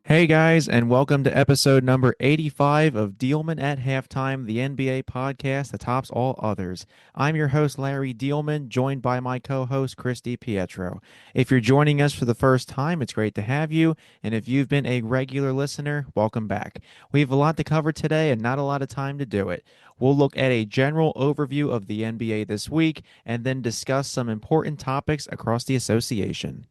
Hey guys, and welcome to episode number 85 of Diehlman at Halftime, the NBA podcast that tops all others. I'm your host, Larry Diehlman, joined by my co-host, Christy Pietro. If you're joining us for the first time, it's great to have you, and if you've been a regular listener, welcome back. We have a lot to cover today and not a lot of time to do it. We'll look at a general overview of the NBA this week, and then discuss some important topics across the association.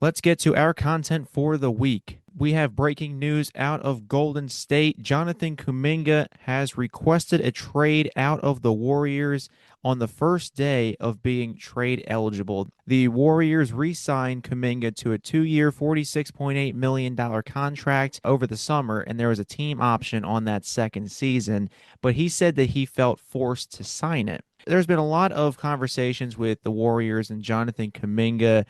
Let's get to our content for the week. We have breaking news out of Golden State. Jonathan Kuminga has requested a trade out of the Warriors on the first day of being trade eligible. The Warriors re-signed Kuminga to a 2-year, $46.8 million contract over the summer, and there was a team option on that second season, but he said that he felt forced to sign it. There's been a lot of conversations with the Warriors and Jonathan Kuminga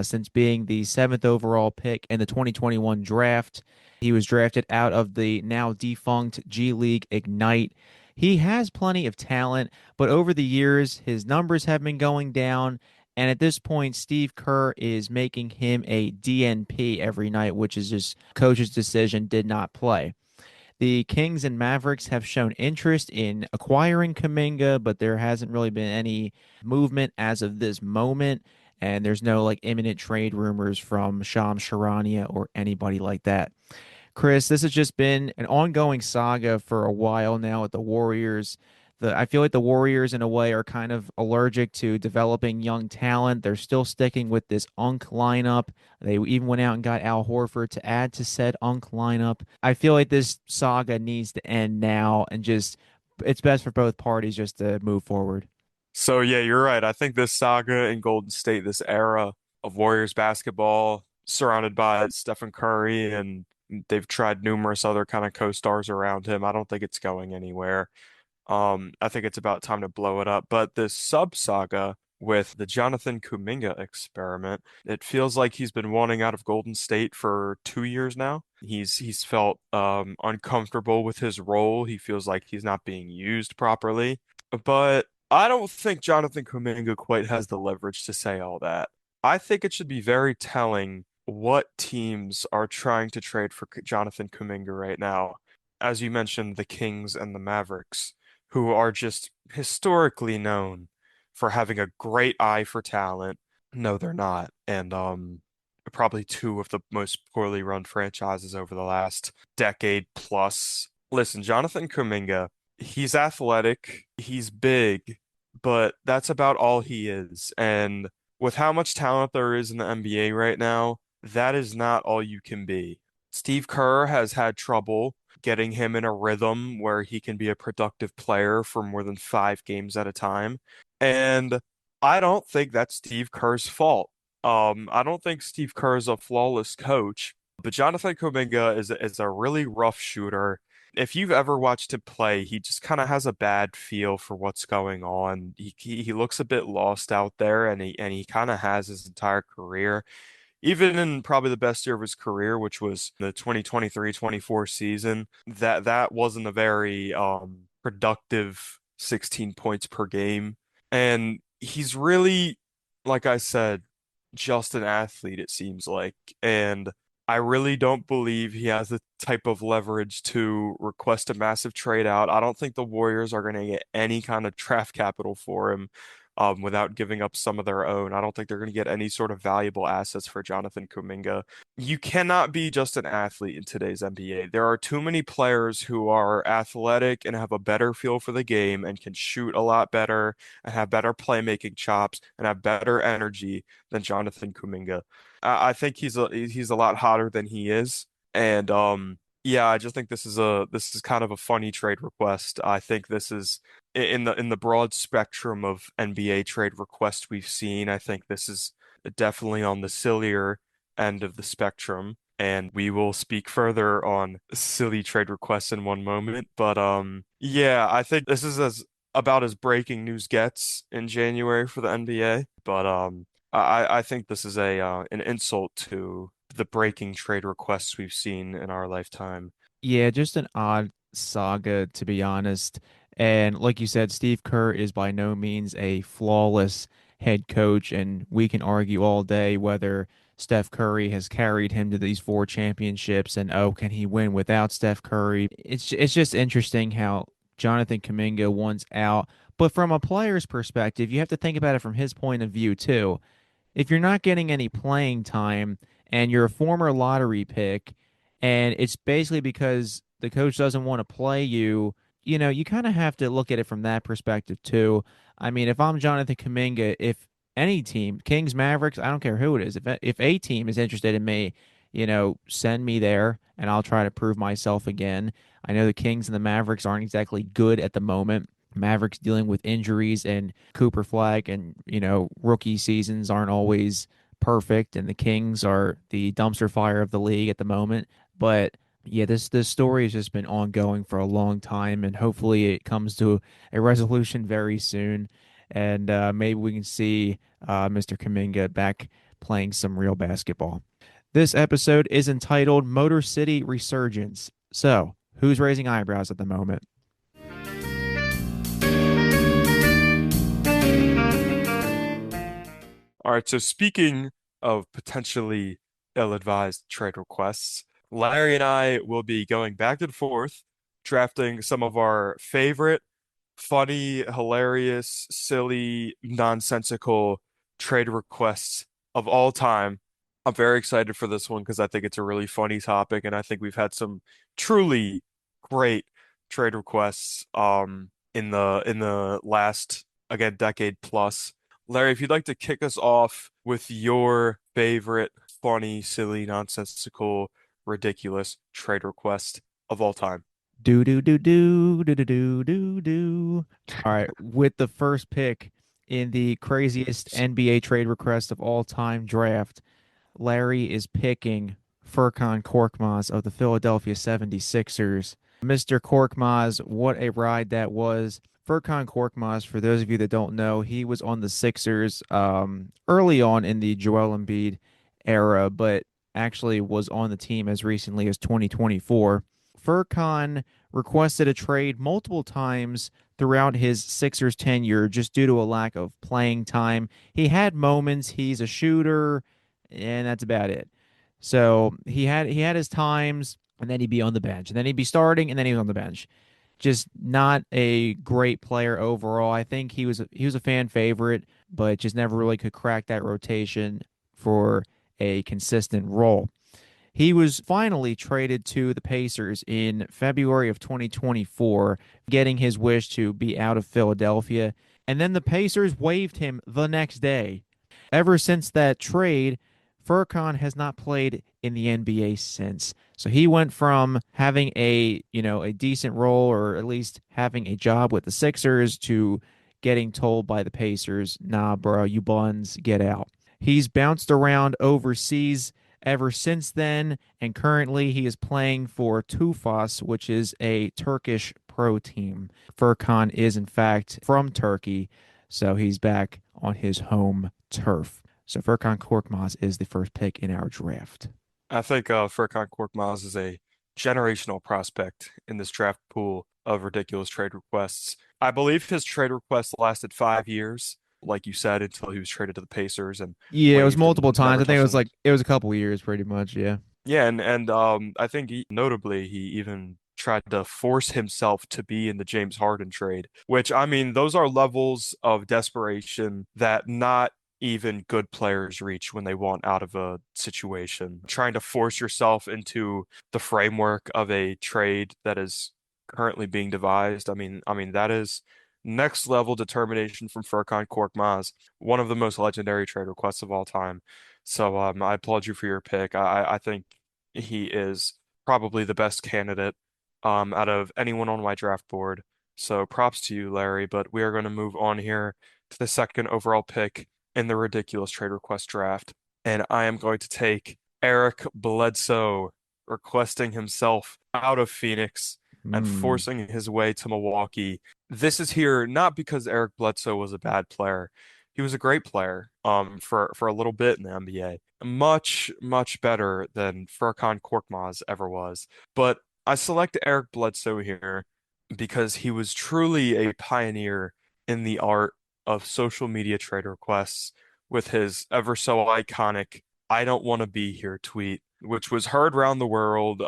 since being the seventh overall pick in the 2021 draft. He was drafted out of the now defunct G League Ignite. He has plenty of talent, but over the years, his numbers have been going down. And at this point, Steve Kerr is making him a DNP every night, which is just coach's decision, did not play. The Kings and Mavericks have shown interest in acquiring Kuminga, but there hasn't really been any movement as of this moment. And there's no like imminent trade rumors from Shams Charania or anybody like that. Chris, this has just been an ongoing saga for a while now with the Warriors. I feel like the Warriors, in a way, are kind of allergic to developing young talent. They're still sticking with this Unk lineup. They even went out and got Al Horford to add to said Unk lineup. I feel like this saga needs to end now, and just it's best for both parties just to move forward. So yeah, you're right. I think this saga in Golden State, this era of Warriors basketball, surrounded by Stephen Curry, and they've tried numerous other kind of co-stars around him. I don't think it's going anywhere. I think it's about time to blow it up. But this sub-saga with the Jonathan Kuminga experiment, it feels like he's been wanting out of Golden State for 2 years now. He's felt uncomfortable with his role. He feels like he's not being used properly. But I don't think Jonathan Kuminga quite has the leverage to say all that. I think it should be very telling what teams are trying to trade for Jonathan Kuminga right now. As you mentioned, the Kings and the Mavericks, who are just historically known for having a great eye for talent. No, they're not. And probably two of the most poorly run franchises over the last decade plus. Listen, Jonathan Kuminga, he's athletic, he's big, but that's about all he is. And with how much talent there is in the NBA right now, that is not all you can be. Steve Kerr has had trouble getting him in a rhythm where he can be a productive player for more than 5 games at a time. And I don't think that's Steve Kerr's fault. I don't think Steve Kerr is a flawless coach, but Jonathan Kuminga is a really rough shooter. If you've ever watched him play, he just kind of has a bad feel for what's going on. He looks a bit lost out there, and he kind of has his entire career. Even in probably the best year of his career, which was the 2023-24 season, that wasn't a very productive 16 points per game. And he's really, like I said, just an athlete, it seems like. And I really don't believe he has the type of leverage to request a massive trade out. I don't think the Warriors are going to get any kind of draft capital for him without giving up some of their own. I don't think they're going to get any sort of valuable assets for Jonathan Kuminga. You cannot be just an athlete in today's NBA. There are too many players who are athletic and have a better feel for the game and can shoot a lot better and have better playmaking chops and have better energy than Jonathan Kuminga. I think he's a lot hotter than he is. And yeah, I just think this is kind of a funny trade request. I think this is in the broad spectrum of NBA trade requests we've seen. I think this is definitely on the sillier end of the spectrum. And we will speak further on silly trade requests in one moment. But yeah, I think this is as about as breaking news gets in January for the NBA. But I think this is a an insult to the breaking trade requests we've seen in our lifetime. Yeah, just an odd saga, to be honest. And like you said, Steve Kerr is by no means a flawless head coach, and we can argue all day whether Steph Curry has carried him to these four championships, and oh, can he win without Steph Curry? It's just interesting how Jonathan Kuminga wants out. But from a player's perspective, you have to think about it from his point of view too. If you're not getting any playing time and you're a former lottery pick, and it's basically because the coach doesn't want to play you, you kind of have to look at it from that perspective too. I mean, if I'm Jonathan Kuminga, if any team, Kings, Mavericks, I don't care who it is, if a team is interested in me, send me there and I'll try to prove myself again. I know the Kings and the Mavericks aren't exactly good at the moment. Mavericks dealing with injuries and Cooper Flag and, rookie seasons aren't always perfect, and the Kings are the dumpster fire of the league at the moment. But yeah, this story has just been ongoing for a long time, and hopefully it comes to a resolution very soon. And maybe we can see Mr. Kuminga back playing some real basketball. This episode is entitled Motor City Resurgence. So, who's raising eyebrows at the moment? All right, so speaking of potentially ill-advised trade requests, Larry and I will be going back and forth, drafting some of our favorite, funny, hilarious, silly, nonsensical trade requests of all time. I'm very excited for this one because I think it's a really funny topic, and I think we've had some truly great trade requests in the last again decade plus. Larry, if you'd like to kick us off with your favorite funny, silly, nonsensical, ridiculous trade request of all time. Do do do do do do do do do. All right, with the first pick in the craziest NBA trade request of all time draft, Larry is picking Furkan Korkmaz of the Philadelphia 76ers. Mr. Korkmaz, what a ride that was. Furkan Korkmaz, for those of you that don't know, he was on the Sixers early on in the Joel Embiid era, but actually was on the team as recently as 2024. Furkan requested a trade multiple times throughout his Sixers tenure just due to a lack of playing time. He had moments, he's a shooter, and that's about it. So he had his times, and then he'd be on the bench, and then he'd be starting, and then he was on the bench. Just not a great player overall. I think he was a fan favorite, but just never really could crack that rotation for a consistent role. He was finally traded to the Pacers in February of 2024, getting his wish to be out of Philadelphia. And then the Pacers waived him the next day. Ever since that trade, Furkan has not played in the NBA since. So he went from having a decent role or at least having a job with the Sixers to getting told by the Pacers, "Nah, bro, you buns, get out." He's bounced around overseas ever since then, and currently he is playing for Tufas, which is a Turkish pro team. Furkan is in fact from Turkey, so he's back on his home turf. So Furkan Korkmaz is the first pick in our draft. I think Furkan Korkmaz is a generational prospect in this draft pool of ridiculous trade requests. I believe his trade request lasted 5 years, like you said, until he was traded to the Pacers and Yeah, it was waived multiple and times. never I think touched him. it was a couple of years pretty much, yeah. Yeah, and I think notably he even tried to force himself to be in the James Harden trade, which I mean, those are levels of desperation that not even good players reach when they want out of a situation. Trying to force yourself into the framework of a trade that is currently being devised. I mean that is next level determination from Furkan Korkmaz, one of the most legendary trade requests of all time. So I applaud you for your pick. I think he is probably the best candidate out of anyone on my draft board. So props to you, Larry. But we are going to move on here to the second overall pick in the ridiculous trade request draft. And I am going to take Eric Bledsoe, requesting himself out of Phoenix and Mm. forcing his way to Milwaukee. This is here not because Eric Bledsoe was a bad player. He was a great player for a little bit in the NBA. Much, much better than Furkan Korkmaz ever was. But I select Eric Bledsoe here because he was truly a pioneer in the art of social media trade requests with his ever so iconic "I don't want to be here" tweet, which was heard around the world.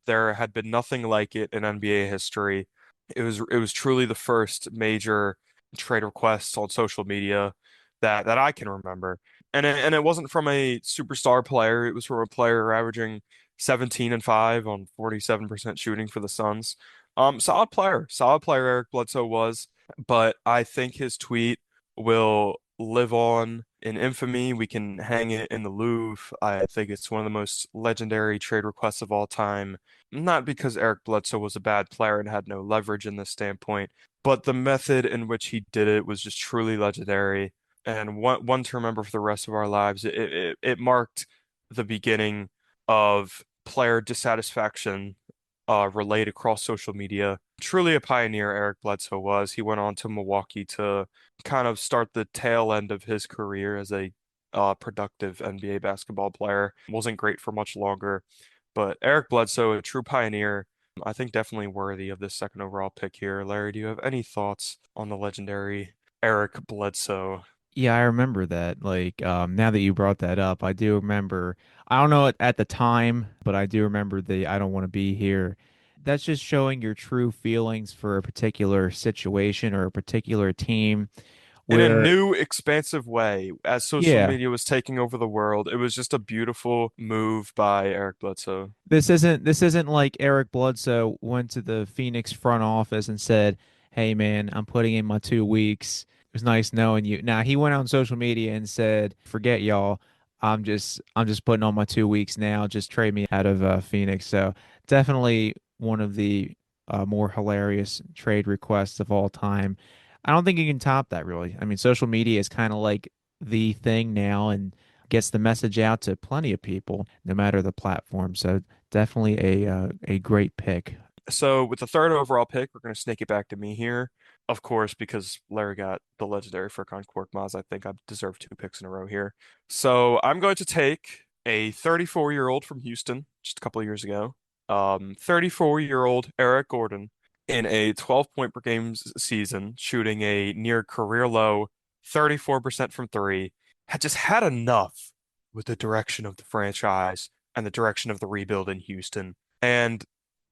There had been nothing like it in NBA history. It was truly the first major trade request on social media that I can remember. And it wasn't from a superstar player, it was from a player averaging 17 and 5 on 47% shooting for the Suns. Solid player Eric Bledsoe was, but I think his tweet will live on in infamy. We can hang it in the Louvre. I think it's one of the most legendary trade requests of all time. Not because Eric Bledsoe was a bad player and had no leverage in this standpoint, but the method in which he did it was just truly legendary and one to remember for the rest of our lives. It marked the beginning of player dissatisfaction relayed across social media. Truly a pioneer, Eric Bledsoe was. He went on to Milwaukee to kind of start the tail end of his career as a productive NBA basketball player. Wasn't great for much longer, but Eric Bledsoe, a true pioneer. I think definitely worthy of this second overall pick here. Larry, do you have any thoughts on the legendary Eric Bledsoe? Yeah, I remember that. Now that you brought that up, I do remember. I don't know it at the time, but I do remember the "I don't want to be here." That's just showing your true feelings for a particular situation or a particular team. In a Where, new, expansive way, as social yeah, media was taking over the world, it was just a beautiful move by Eric Bledsoe. this isn't like Eric Bledsoe went to the Phoenix front office and said, "Hey man, I'm putting in my 2 weeks. It was nice knowing you." Now he went on social media and said, "Forget y'all. I'm just putting on my 2 weeks now. Just trade me out of Phoenix." So definitely one of the more hilarious trade requests of all time. I don't think you can top that really. I mean, social media is kind of like the thing now and gets the message out to plenty of people, no matter the platform. So definitely a great pick. So with the third overall pick, we're going to snake it back to me here. Of course, because Larry got the legendary Furkan Korkmaz, I think I deserve two picks in a row here. So I'm going to take a 34-year-old from Houston just a couple of years ago. 34-year-old Eric Gordon in a 12 point per game season, shooting a near career low 34% from three, had just had enough with the direction of the franchise and the direction of the rebuild in Houston. And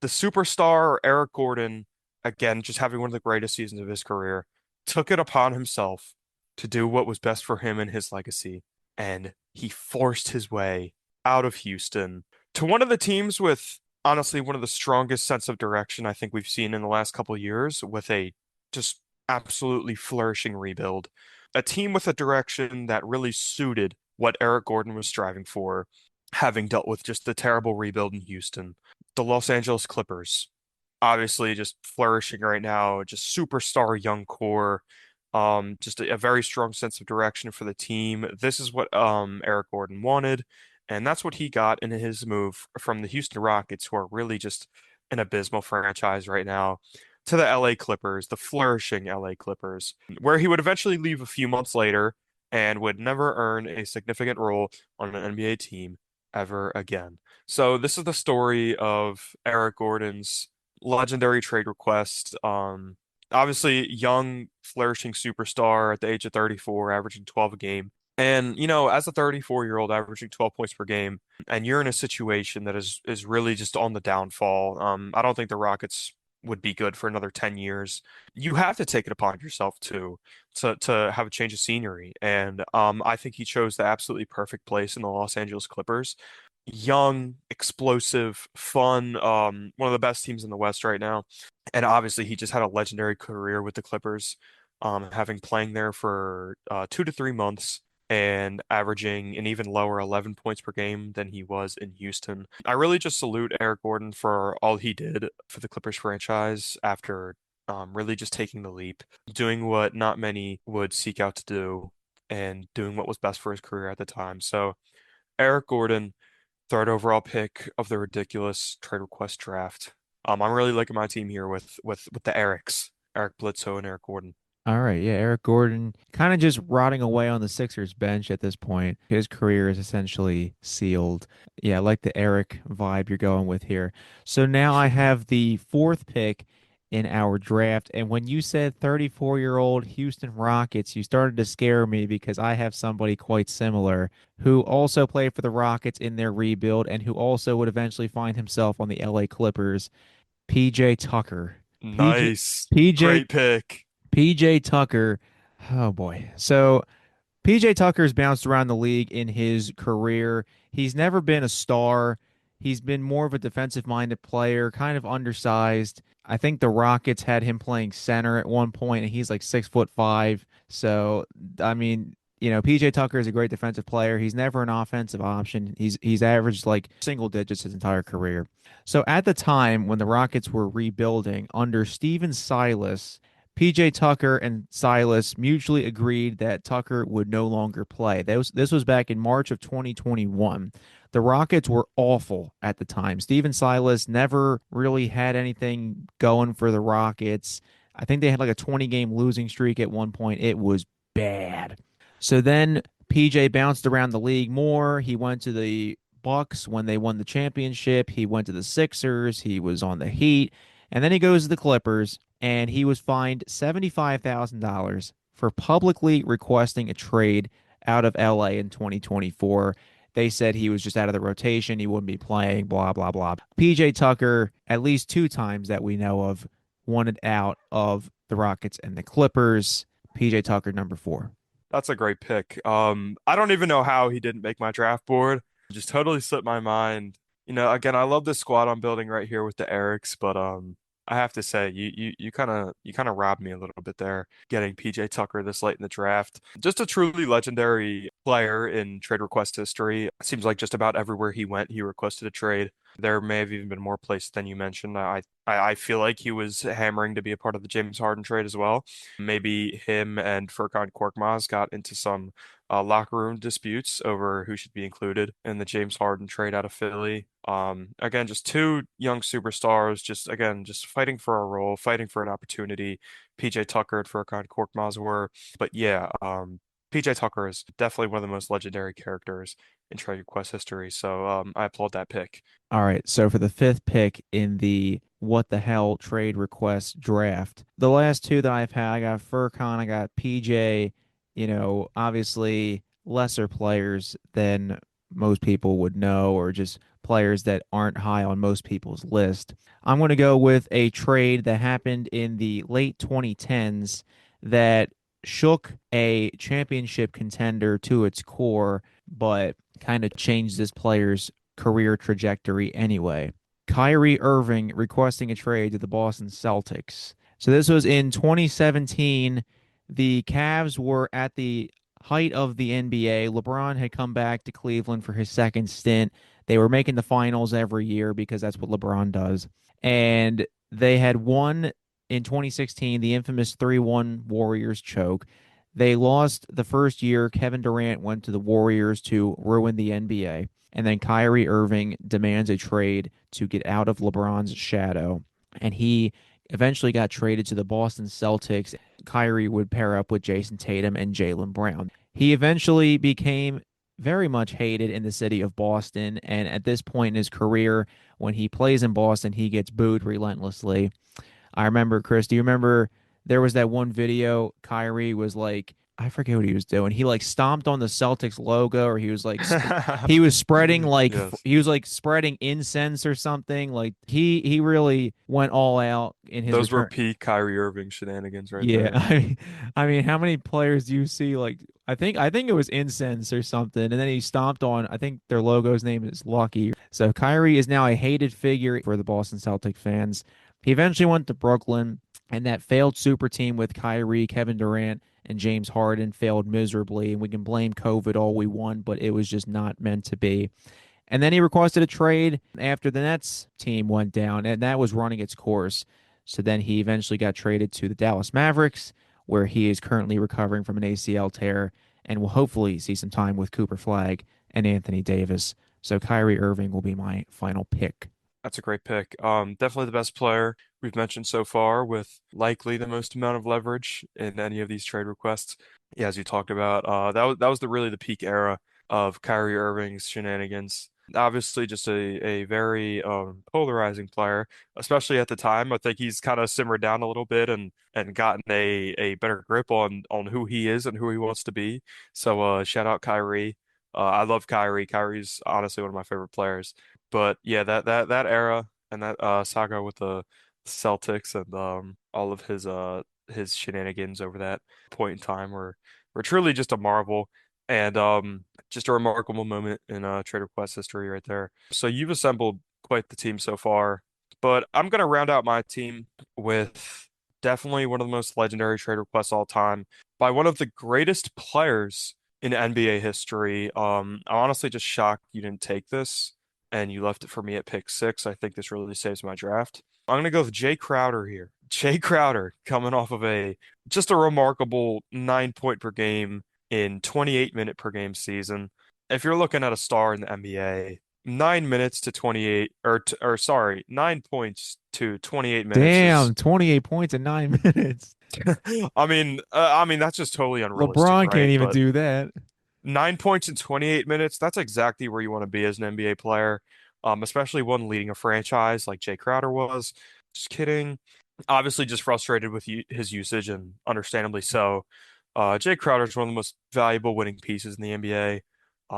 the superstar Eric Gordon, again, just having one of the greatest seasons of his career, took it upon himself to do what was best for him and his legacy. And he forced his way out of Houston to one of the teams with honestly one of the strongest sense of direction I think we've seen in the last couple of years, with a just absolutely flourishing rebuild. A team with a direction that really suited what Eric Gordon was striving for, having dealt with just the terrible rebuild in Houston. The Los Angeles Clippers, obviously just flourishing right now, just superstar young core, just a very strong sense of direction for the team. This is what Eric Gordon wanted, and that's what he got in his move from the Houston Rockets, who are really just an abysmal franchise right now, to the LA Clippers, the flourishing LA Clippers, where he would eventually leave a few months later and would never earn a significant role on an NBA team ever again. So this is the story of Eric Gordon's legendary trade request. Obviously young, flourishing superstar at the age of 34, averaging 12 a game. And as a 34-year-old averaging 12 points per game, and you're in a situation that is really just on the downfall. I don't think the Rockets would be good for another 10 years. You have to take it upon yourself to have a change of scenery. And I think he chose the absolutely perfect place in the Los Angeles Clippers. Young, explosive, fun, one of the best teams in the West right now. And obviously he just had a legendary career with the Clippers, having playing there for 2 to 3 months and averaging an even lower 11 points per game than he was in Houston. I really just salute Eric Gordon for all he did for the Clippers franchise after really just taking the leap, doing what not many would seek out to do, and doing what was best for his career at the time. So Eric Gordon, third overall pick of the ridiculous trade request draft. I'm really liking my team here with the Erics, Eric Bledsoe and Eric Gordon. All right, yeah, Eric Gordon kind of just rotting away on the Sixers bench at this point. His career is essentially sealed. Yeah, I like the Eric vibe you're going with here. So now I have the fourth pick in our draft. And when you said 34-year-old Houston Rockets, you started to scare me because I have somebody quite similar who also played for the Rockets in their rebuild and who also would eventually find himself on the LA Clippers, PJ Tucker. PJ Nice. PJ Great pick. PJ Tucker. Oh boy. So PJ Tucker's bounced around the league in his career. He's never been a star. He's been more of a defensive minded player, kind of undersized. I think the Rockets had him playing center at one point, and he's like 6'5". So, I mean, PJ Tucker is a great defensive player. He's never an offensive option. He's averaged like single digits his entire career. So at the time when the Rockets were rebuilding under Steven Silas, PJ Tucker and Silas mutually agreed that Tucker would no longer play. This was back in March of 2021. The Rockets were awful at the time. Steven Silas never really had anything going for the Rockets. I think they had like a 20-game losing streak at one point. It was bad. So then PJ bounced around the league more. He went to the Bucks when they won the championship. He went to the Sixers. He was on the Heat. And then he goes to the Clippers and he was fined $75,000 for publicly requesting a trade out of LA in 2024. They said he was just out of the rotation. He wouldn't be playing, blah, blah, blah. PJ Tucker, at least two times that we know of, wanted out of the Rockets and the Clippers. PJ Tucker, number four. That's a great pick. I don't even know how he didn't make my draft board. Just totally slipped my mind. Again, I love the squad I'm building right here with the Erics, but I have to say you kind of robbed me a little bit there, getting PJ Tucker this late in the draft. Just a truly legendary player in trade request history. It seems like just about everywhere he went, he requested a trade. There may have even been more places than you mentioned. I feel like he was hammering to be a part of the James Harden trade as well. Maybe him and Furkan Korkmaz got into some locker room disputes over who should be included in the James Harden trade out of Philly. Again, just two young superstars, just fighting for a role, fighting for an opportunity. PJ Tucker and Furkan Korkmaz were, but yeah, PJ Tucker is definitely one of the most legendary characters in trade request history. So I applaud that pick. All right. So for the fifth pick in the what the hell trade request draft, the last two that I've had, I got Furcon, I got PJ, obviously lesser players than most people would know, or just players that aren't high on most people's list. I'm going to go with a trade that happened in the late 2010s that shook a championship contender to its core, but kind of changed this player's career trajectory anyway. Kyrie Irving requesting a trade to the Boston Celtics. So this was in 2017. The Cavs were at the height of the NBA. LeBron had come back to Cleveland for his second stint. They were making the finals every year because that's what LeBron does. And they had won in 2016, the infamous 3-1 Warriors choke. They lost the first year. Kevin Durant went to the Warriors to ruin the NBA. And then Kyrie Irving demands a trade to get out of LeBron's shadow. And he eventually got traded to the Boston Celtics. Kyrie would pair up with Jason Tatum and Jaylen Brown. He eventually became very much hated in the city of Boston. And at this point in his career, when he plays in Boston, he gets booed relentlessly. I remember, Chris, do you remember there was that one video Kyrie was like, I forget what he was doing. He like stomped on the Celtics logo, or he was like he was spreading like Yes. he was like spreading incense or something. Like he really went all out in his Those were return. peak Kyrie Irving shenanigans right Yeah, there. I mean, how many players do you see? Like, I think it was incense or something, and then he stomped on. I think their logo's name is Lucky. So Kyrie is now a hated figure for the Boston Celtic fans. He eventually went to Brooklyn, and that failed super team with Kyrie, Kevin Durant, and James Harden failed miserably. And we can blame COVID all we want, but it was just not meant to be. And then he requested a trade after the Nets team went down, and that was running its course. So then he eventually got traded to the Dallas Mavericks, where he is currently recovering from an ACL tear and will hopefully see some time with Cooper Flag and Anthony Davis. So Kyrie Irving will be my final pick. That's a great pick. Definitely the best player we've mentioned so far, with likely the most amount of leverage in any of these trade requests. Yeah, as you talked about, that was the really the peak era of Kyrie Irving's shenanigans. Obviously, just a very polarizing player, especially at the time. I think he's kind of simmered down a little bit and gotten a better grip on who he is and who he wants to be. So shout out Kyrie. I love Kyrie. Kyrie's honestly one of my favorite players. But yeah, that era and that saga with the Celtics and all of his shenanigans over that point in time were truly just a marvel and just a remarkable moment in trade request history right there. So you've assembled quite the team so far, but I'm gonna round out my team with definitely one of the most legendary trade requests all time by one of the greatest players in NBA history. I'm honestly just shocked you didn't take this and you left it for me at pick 6. I think this really saves my draft. I'm gonna go with Jay Crowder here. Jay Crowder coming off of a just a remarkable 9 point per game in 28-minute per game season. If you're looking at a star in the NBA, 9 minutes to 28 or sorry, 9 points to 28 minutes is Damn, 28 points in 9 minutes. I mean that's just totally unrealistic, LeBron can't right? even But do that. 9 points in 28 minutes, that's exactly where you want to be as an NBA player, especially one leading a franchise like Jay Crowder was. Just kidding. Obviously, just frustrated with his usage, and understandably so. Jay Crowder is one of the most valuable winning pieces in the NBA,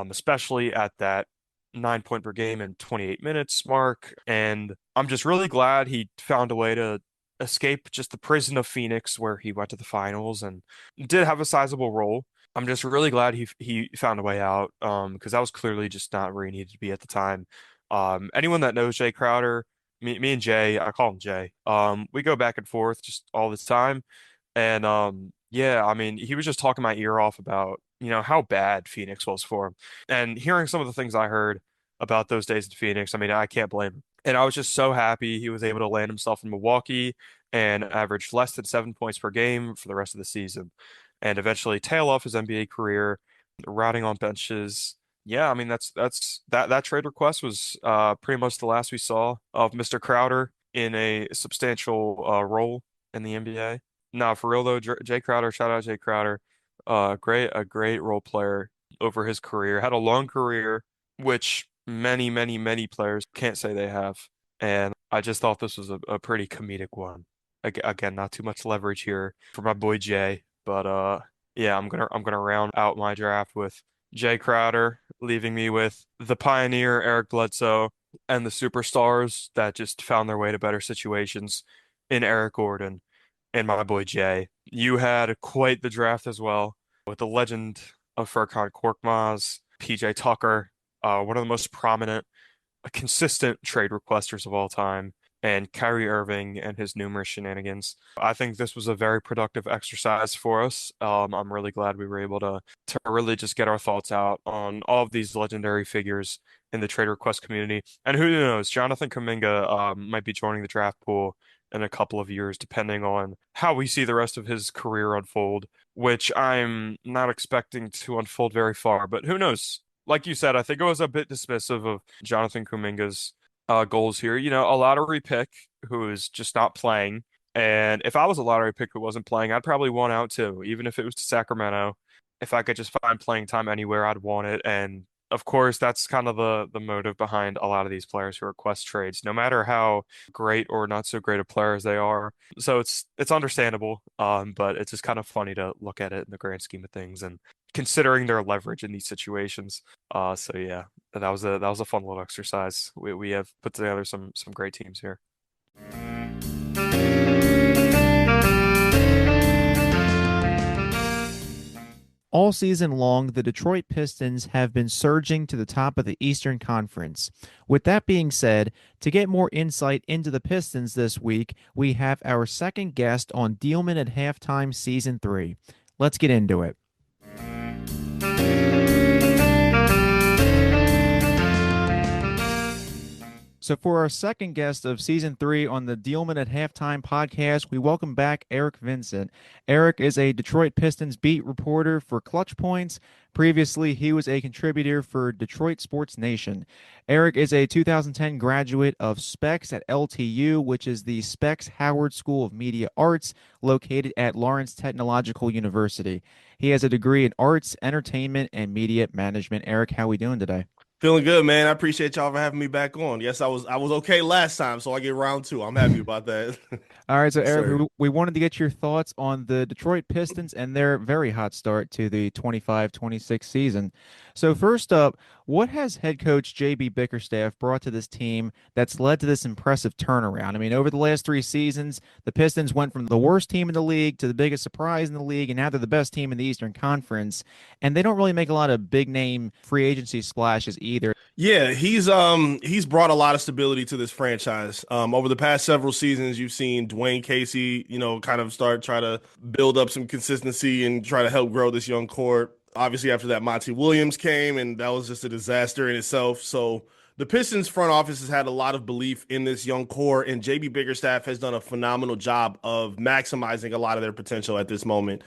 especially at that 9 point per game and 28 minutes mark. And I'm just really glad he found a way to escape just the prison of Phoenix, where he went to the finals and did have a sizable role. I'm just really glad he found a way out, because that was clearly just not where he needed to be at the time. Anyone that knows Jay Crowder, me and Jay, I call him Jay. We go back and forth just all this time, and yeah, I mean, he was just talking my ear off about how bad Phoenix was for him, and hearing some of the things I heard about those days in Phoenix. I mean, I can't blame him. And I was just so happy he was able to land himself in Milwaukee and average less than 7 points per game for the rest of the season, and eventually tail off his NBA career, riding on benches. Yeah, I mean that trade request was pretty much the last we saw of Mr. Crowder in a substantial role in the NBA. No, for real though, Jay Crowder, shout out Jay Crowder, a great role player over his career. Had a long career, which many players can't say they have. And I just thought this was a pretty comedic one. Again, not too much leverage here for my boy Jay, but yeah, I'm gonna round out my draft with Jay Crowder, leaving me with the pioneer Eric Bledsoe and the superstars that just found their way to better situations in Eric Gordon and my boy Jay. You had quite the draft as well, with the legend of Furkan Korkmaz, PJ Tucker, one of the most prominent, consistent trade requesters of all time, and Kyrie Irving and his numerous shenanigans. I think this was a very productive exercise for us. I'm really glad we were able to really just get our thoughts out on all of these legendary figures in the trade request community. And who knows, Jonathan Kuminga might be joining the draft pool in a couple of years, depending on how we see the rest of his career unfold, which I'm not expecting to unfold very far, but who knows? Like you said, I think I was a bit dismissive of Jonathan Kuminga's goals here. A lottery pick who is just not playing. And if I was a lottery pick who wasn't playing, I'd probably want out too, even if it was to Sacramento. If I could just find playing time anywhere, I'd want it. And of course, that's kind of the motive behind a lot of these players who request trades, no matter how great or not so great of players they are. So it's understandable, but it's just kind of funny to look at it in the grand scheme of things and considering their leverage in these situations. So yeah, that was a fun little exercise. We have put together some great teams here. All season long, the Detroit Pistons have been surging to the top of the Eastern Conference. With that being said, to get more insight into the Pistons this week, we have our second guest on Diehlman at Halftime Season 3. Let's get into it. So, for our second guest of season three on the Diehlman at Halftime podcast, we welcome back Eric Vincent. Eric is a Detroit Pistons beat reporter for Clutch Points. Previously, he was a contributor for Detroit Sports Nation. Eric is a 2010 graduate of Specs at LTU, which is the Specs Howard School of Media Arts located at Lawrence Technological University. He has a degree in arts, entertainment, and media management. Eric, how are we doing today? Feeling good, man. I appreciate y'all for having me back on. Yes, I was okay last time, so I get round two. I'm happy about that. All right, so Yes, Eric, sir. we wanted to get your thoughts on the Detroit Pistons and their very hot start to the 25-26 season. So first up, what has head coach JB Bickerstaff brought to this team that's led to this impressive turnaround? I mean, over the last three seasons, the Pistons went from the worst team in the league to the biggest surprise in the league, and now they're the best team in the Eastern Conference. And they don't really make a lot of big name free agency splashes either. Yeah, he's brought a lot of stability to this franchise. Over the past several seasons, you've seen Dwayne Casey, kind of try to build up some consistency and try to help grow this young core. Obviously, after that, Monty Williams came, and that was just a disaster in itself. So the Pistons front office has had a lot of belief in this young core, and JB Bickerstaff has done a phenomenal job of maximizing a lot of their potential at this moment,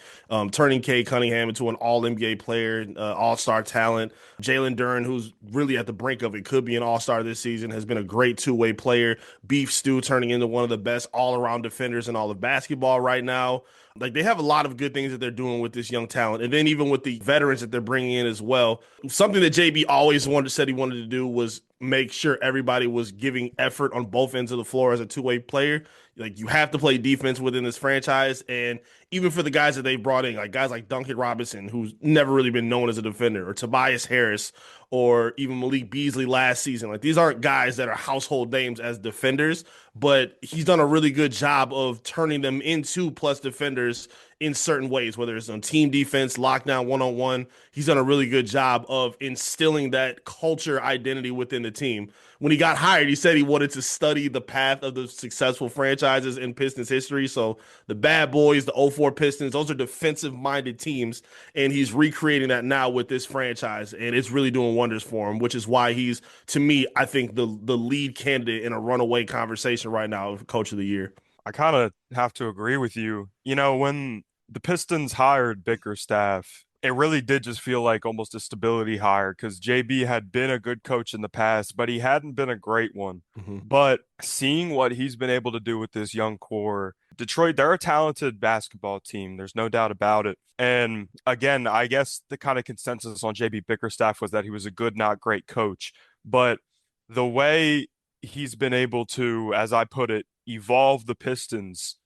turning Cade Cunningham into an All NBA player, All Star talent. Jalen Duren, who's really at the brink of it, could be an All Star this season, has been a great two-way player. Beef Stew turning into one of the best all-around defenders in all of basketball right now. Like they have a lot of good things that they're doing with this young talent, and then even with the veterans that they're bringing in as well. Something that JB always said he wanted to do was make sure everybody was giving effort on both ends of the floor as a two-way player. Like you have to play defense within this franchise, and even for the guys that they brought in, like guys like Duncan Robinson, who's never really been known as a defender, or Tobias Harris, or even Malik Beasley last season. Like these aren't guys that are household names as defenders, but he's done a really good job of turning them into plus defenders in certain ways, whether it's on team defense, lockdown, one-on-one. He's done a really good job of instilling that culture identity within the team. When he got hired, he said he wanted to study the path of the successful franchises in Pistons history. So the Bad Boys, the '04 Pistons, those are defensive-minded teams, and he's recreating that now with this franchise, and it's really doing wonders for him, which is why he's, to me, I think the lead candidate in a runaway conversation right now of Coach of the Year. I kind of have to agree with you. When the Pistons hired Bickerstaff, it really did just feel like almost a stability hire because JB had been a good coach in the past, but he hadn't been a great one. Mm-hmm. But seeing what he's been able to do with this young core, Detroit, they're a talented basketball team. There's no doubt about it. And again, I guess the kind of consensus on JB Bickerstaff was that he was a good, not great coach. But the way he's been able to, as I put it, evolve the Pistons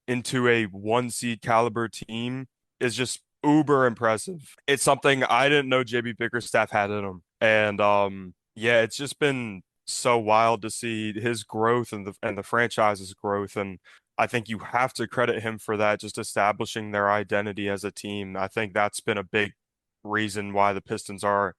into a one seed caliber team is just uber impressive. It's something I didn't know JB Bickerstaff had in him. And yeah, it's just been so wild to see his growth and the franchise's growth. And I think you have to credit him for that, just establishing their identity as a team. I think that's been a big reason why the Pistons are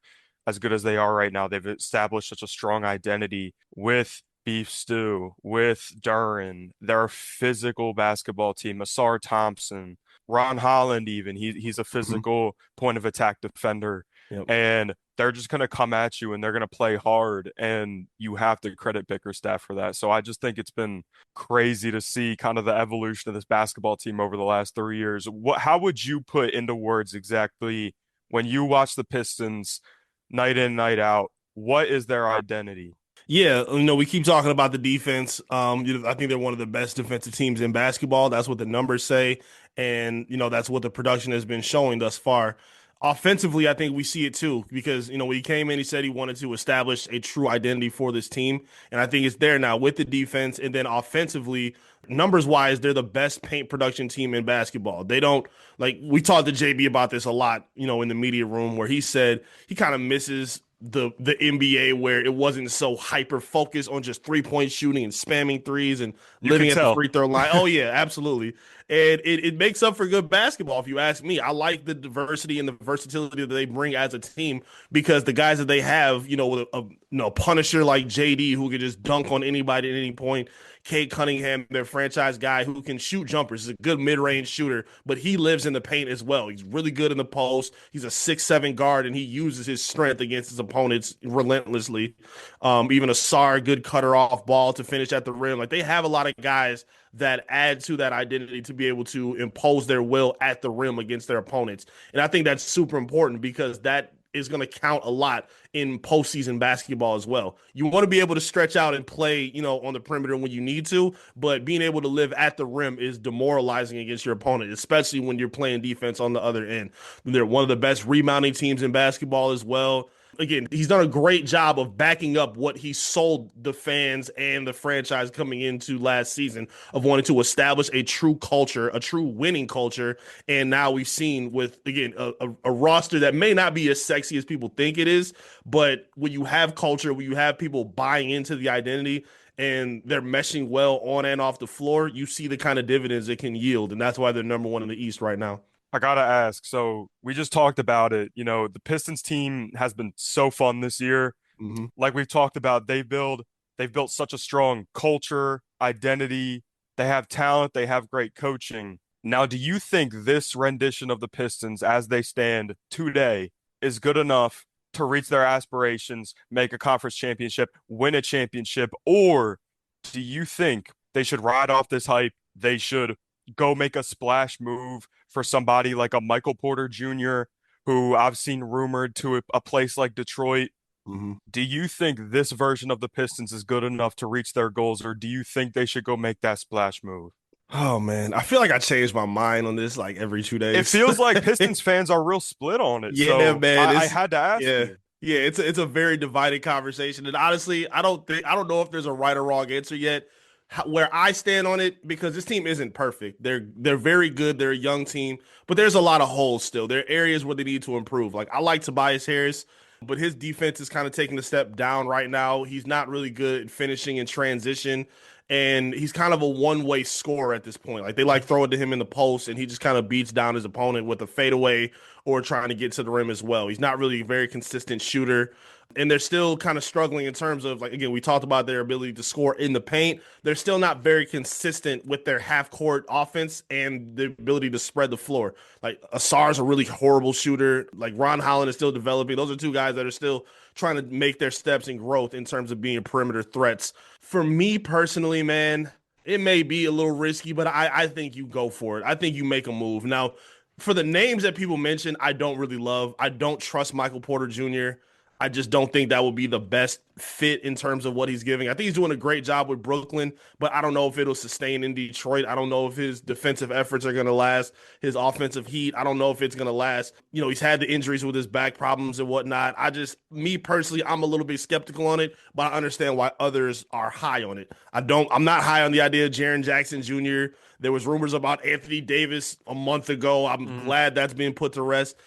as good as they are right now. They've established such a strong identity with Beef Stew, with Duren. They're a physical basketball team. Asar Thompson, Ron Holland, even he's a physical point of attack defender. Yep. And they're just going to come at you and they're going to play hard. And you have to credit Bickerstaff for that. So I just think it's been crazy to see kind of the evolution of this basketball team over the last 3 years. How would you put into words exactly when you watch the Pistons night in, night out? What is their identity? Yeah, we keep talking about the defense. I think they're one of the best defensive teams in basketball. That's what the numbers say, and that's what the production has been showing thus far. Offensively, I think we see it too because when he came in, he said he wanted to establish a true identity for this team, and I think it's there now with the defense. And then offensively, numbers wise, they're the best paint production team in basketball. They don't we talked to JB about this a lot, in the media room where he said he kind of misses the NBA where it wasn't so hyper focused on just 3-point shooting and spamming threes and You living can at the tell. free throw line. Oh yeah, absolutely. And it makes up for good basketball if you ask me. I like the diversity and the versatility that they bring as a team because the guys that they have, with a Punisher like JD who could just dunk on anybody at any point. Cade Cunningham, their franchise guy who can shoot jumpers. He's a good mid-range shooter, but he lives in the paint as well. He's really good in the post. He's a 6'7" guard, and he uses his strength against his opponents relentlessly. Even a Sar, good cutter off ball to finish at the rim. Like, they have a lot of guys that add to that identity to be able to impose their will at the rim against their opponents. And I think that's super important because that is going to count a lot in postseason basketball as well. You want to be able to stretch out and play, on the perimeter when you need to, but being able to live at the rim is demoralizing against your opponent, especially when you're playing defense on the other end. They're one of the best rebounding teams in basketball as well. Again, he's done a great job of backing up what he sold the fans and the franchise coming into last season of wanting to establish a true culture, a true winning culture. And now we've seen with, again, a roster that may not be as sexy as people think it is, but when you have culture, when you have people buying into the identity and they're meshing well on and off the floor, you see the kind of dividends it can yield. And that's why they're number one in the East right now. I gotta ask, so we just talked about it. The Pistons team has been so fun this year. Mm-hmm. Like we've talked about, they've built such a strong culture, identity. They have talent, they have great coaching. Now, do you think this rendition of the Pistons as they stand today is good enough to reach their aspirations, make a conference championship, win a championship, or do you think they should ride off this hype? They should go make a splash move for somebody like a Michael Porter Jr., who I've seen rumored to a place like Detroit. Mm-hmm. Do you think this version of the Pistons is good enough to reach their goals, or do you think they should go make that splash move? Oh man, I feel like I change my mind on this like every 2 days. It feels like Pistons fans are real split on it. Yeah, So man. I had to ask Yeah. you. Yeah, it's a very divided conversation. And honestly, I don't know if there's a right or wrong answer yet. Where I stand on it, because this team isn't perfect. They're very good. They're a young team, but there's a lot of holes still. There are areas where they need to improve. Like, I like Tobias Harris, but his defense is kind of taking a step down right now. He's not really good at finishing in transition, and he's kind of a one-way scorer at this point. Like, they like throw it to him in the post, and he just kind of beats down his opponent with a fadeaway or trying to get to the rim as well. He's not really a very consistent shooter. And they're still kind of struggling in terms of, like, again, we talked about their ability to score in the paint. They're still not very consistent with their half court offense and the ability to spread the floor. Like, Asar's a really horrible shooter. Like, Ron Holland is still developing. Those are two guys that are still trying to make their steps in growth in terms of being perimeter threats. For me personally, man, it may be a little risky, but I think you go for it. I think you make a move. Now, for the names that people mention, I don't really love. I don't trust Michael Porter Jr. I just don't think that would be the best fit in terms of what he's giving. I think he's doing a great job with Brooklyn, but I don't know if it'll sustain in Detroit. I don't know if his defensive efforts are going to last. His offensive heat, I don't know if it's going to last. He's had the injuries with his back problems and whatnot. Me personally, I'm a little bit skeptical on it, but I understand why others are high on it. I'm not high on the idea of Jaren Jackson Jr. There was rumors about Anthony Davis a month ago. I'm glad that's being put to rest.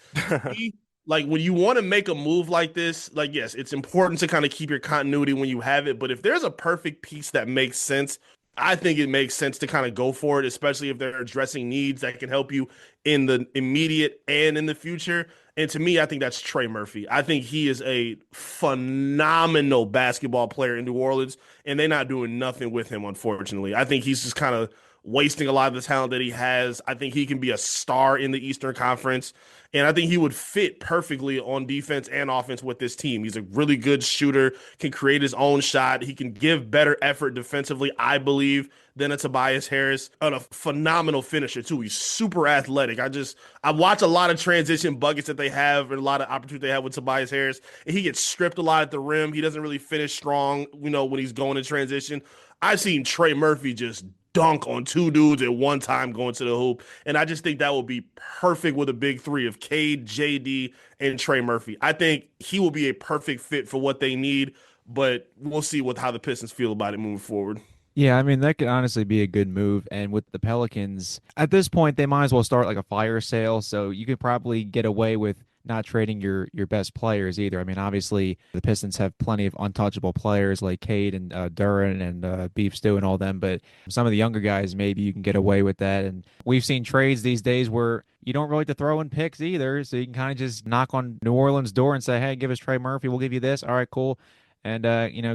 Like, when you want to make a move like this, like, yes, it's important to kind of keep your continuity when you have it. But if there's a perfect piece that makes sense, I think it makes sense to kind of go for it, especially if they're addressing needs that can help you in the immediate and in the future. And to me, I think that's Trey Murphy. I think he is a phenomenal basketball player in New Orleans, and they're not doing nothing with him, unfortunately. I think he's just kind of wasting a lot of the talent that he has. I think he can be a star in the Eastern Conference. And I think he would fit perfectly on defense and offense with this team. He's a really good shooter, can create his own shot. He can give better effort defensively, I believe, than a Tobias Harris. And a phenomenal finisher, too. He's super athletic. I watch a lot of transition buckets that they have and a lot of opportunity they have with Tobias Harris. And he gets stripped a lot at the rim. He doesn't really finish strong, when he's going in transition. I've seen Trey Murphy just dunk on two dudes at one time going to the hoop. And I just think that will be perfect with a big three of Cade, JD, and Trey Murphy. I think he will be a perfect fit for what they need, but we'll see how the Pistons feel about it moving forward. Yeah, I mean, that could honestly be a good move. And with the Pelicans, at this point, they might as well start like a fire sale. So you could probably get away with not trading your best players either. I mean, obviously, the Pistons have plenty of untouchable players like Cade and Duran and Beef Stew and all them. But some of the younger guys, maybe you can get away with that. And we've seen trades these days where you don't really have to throw in picks either. So you can kind of just knock on New Orleans' door and say, hey, give us Trey Murphy. We'll give you this. All right, cool. and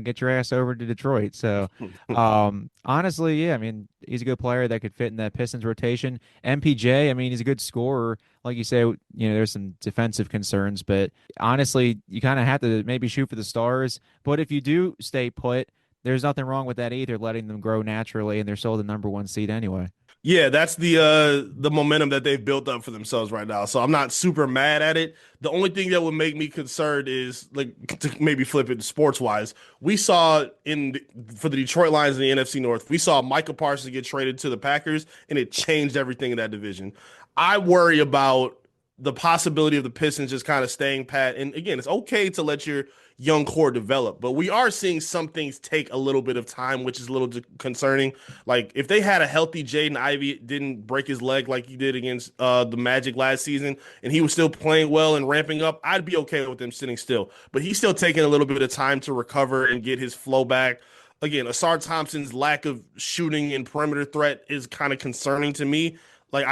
get your ass over to Detroit. So, honestly, yeah, I mean, he's a good player that could fit in that Pistons rotation. MPJ, I mean, he's a good scorer. Like you say, there's some defensive concerns, but honestly, you kind of have to maybe shoot for the stars. But if you do stay put, there's nothing wrong with that either, letting them grow naturally, and they're still the number one seed anyway. Yeah, that's the momentum that they've built up for themselves right now. So I'm not super mad at it. The only thing that would make me concerned is like to maybe flip it sports wise. We saw for the Detroit Lions in the NFC North, we saw Micah Parsons get traded to the Packers, and it changed everything in that division. I worry about the possibility of the Pistons just kind of staying pat. And again, it's okay to let your young core develop, but we are seeing some things take a little bit of time, which is a little concerning. Like if they had a healthy Jaden Ivey, didn't break his leg like he did against the Magic last season, and he was still playing well and ramping up, I'd be okay with him sitting still. But he's still taking a little bit of time to recover and get his flow back. Again, Asar Thompson's lack of shooting and perimeter threat is kind of concerning to me. Like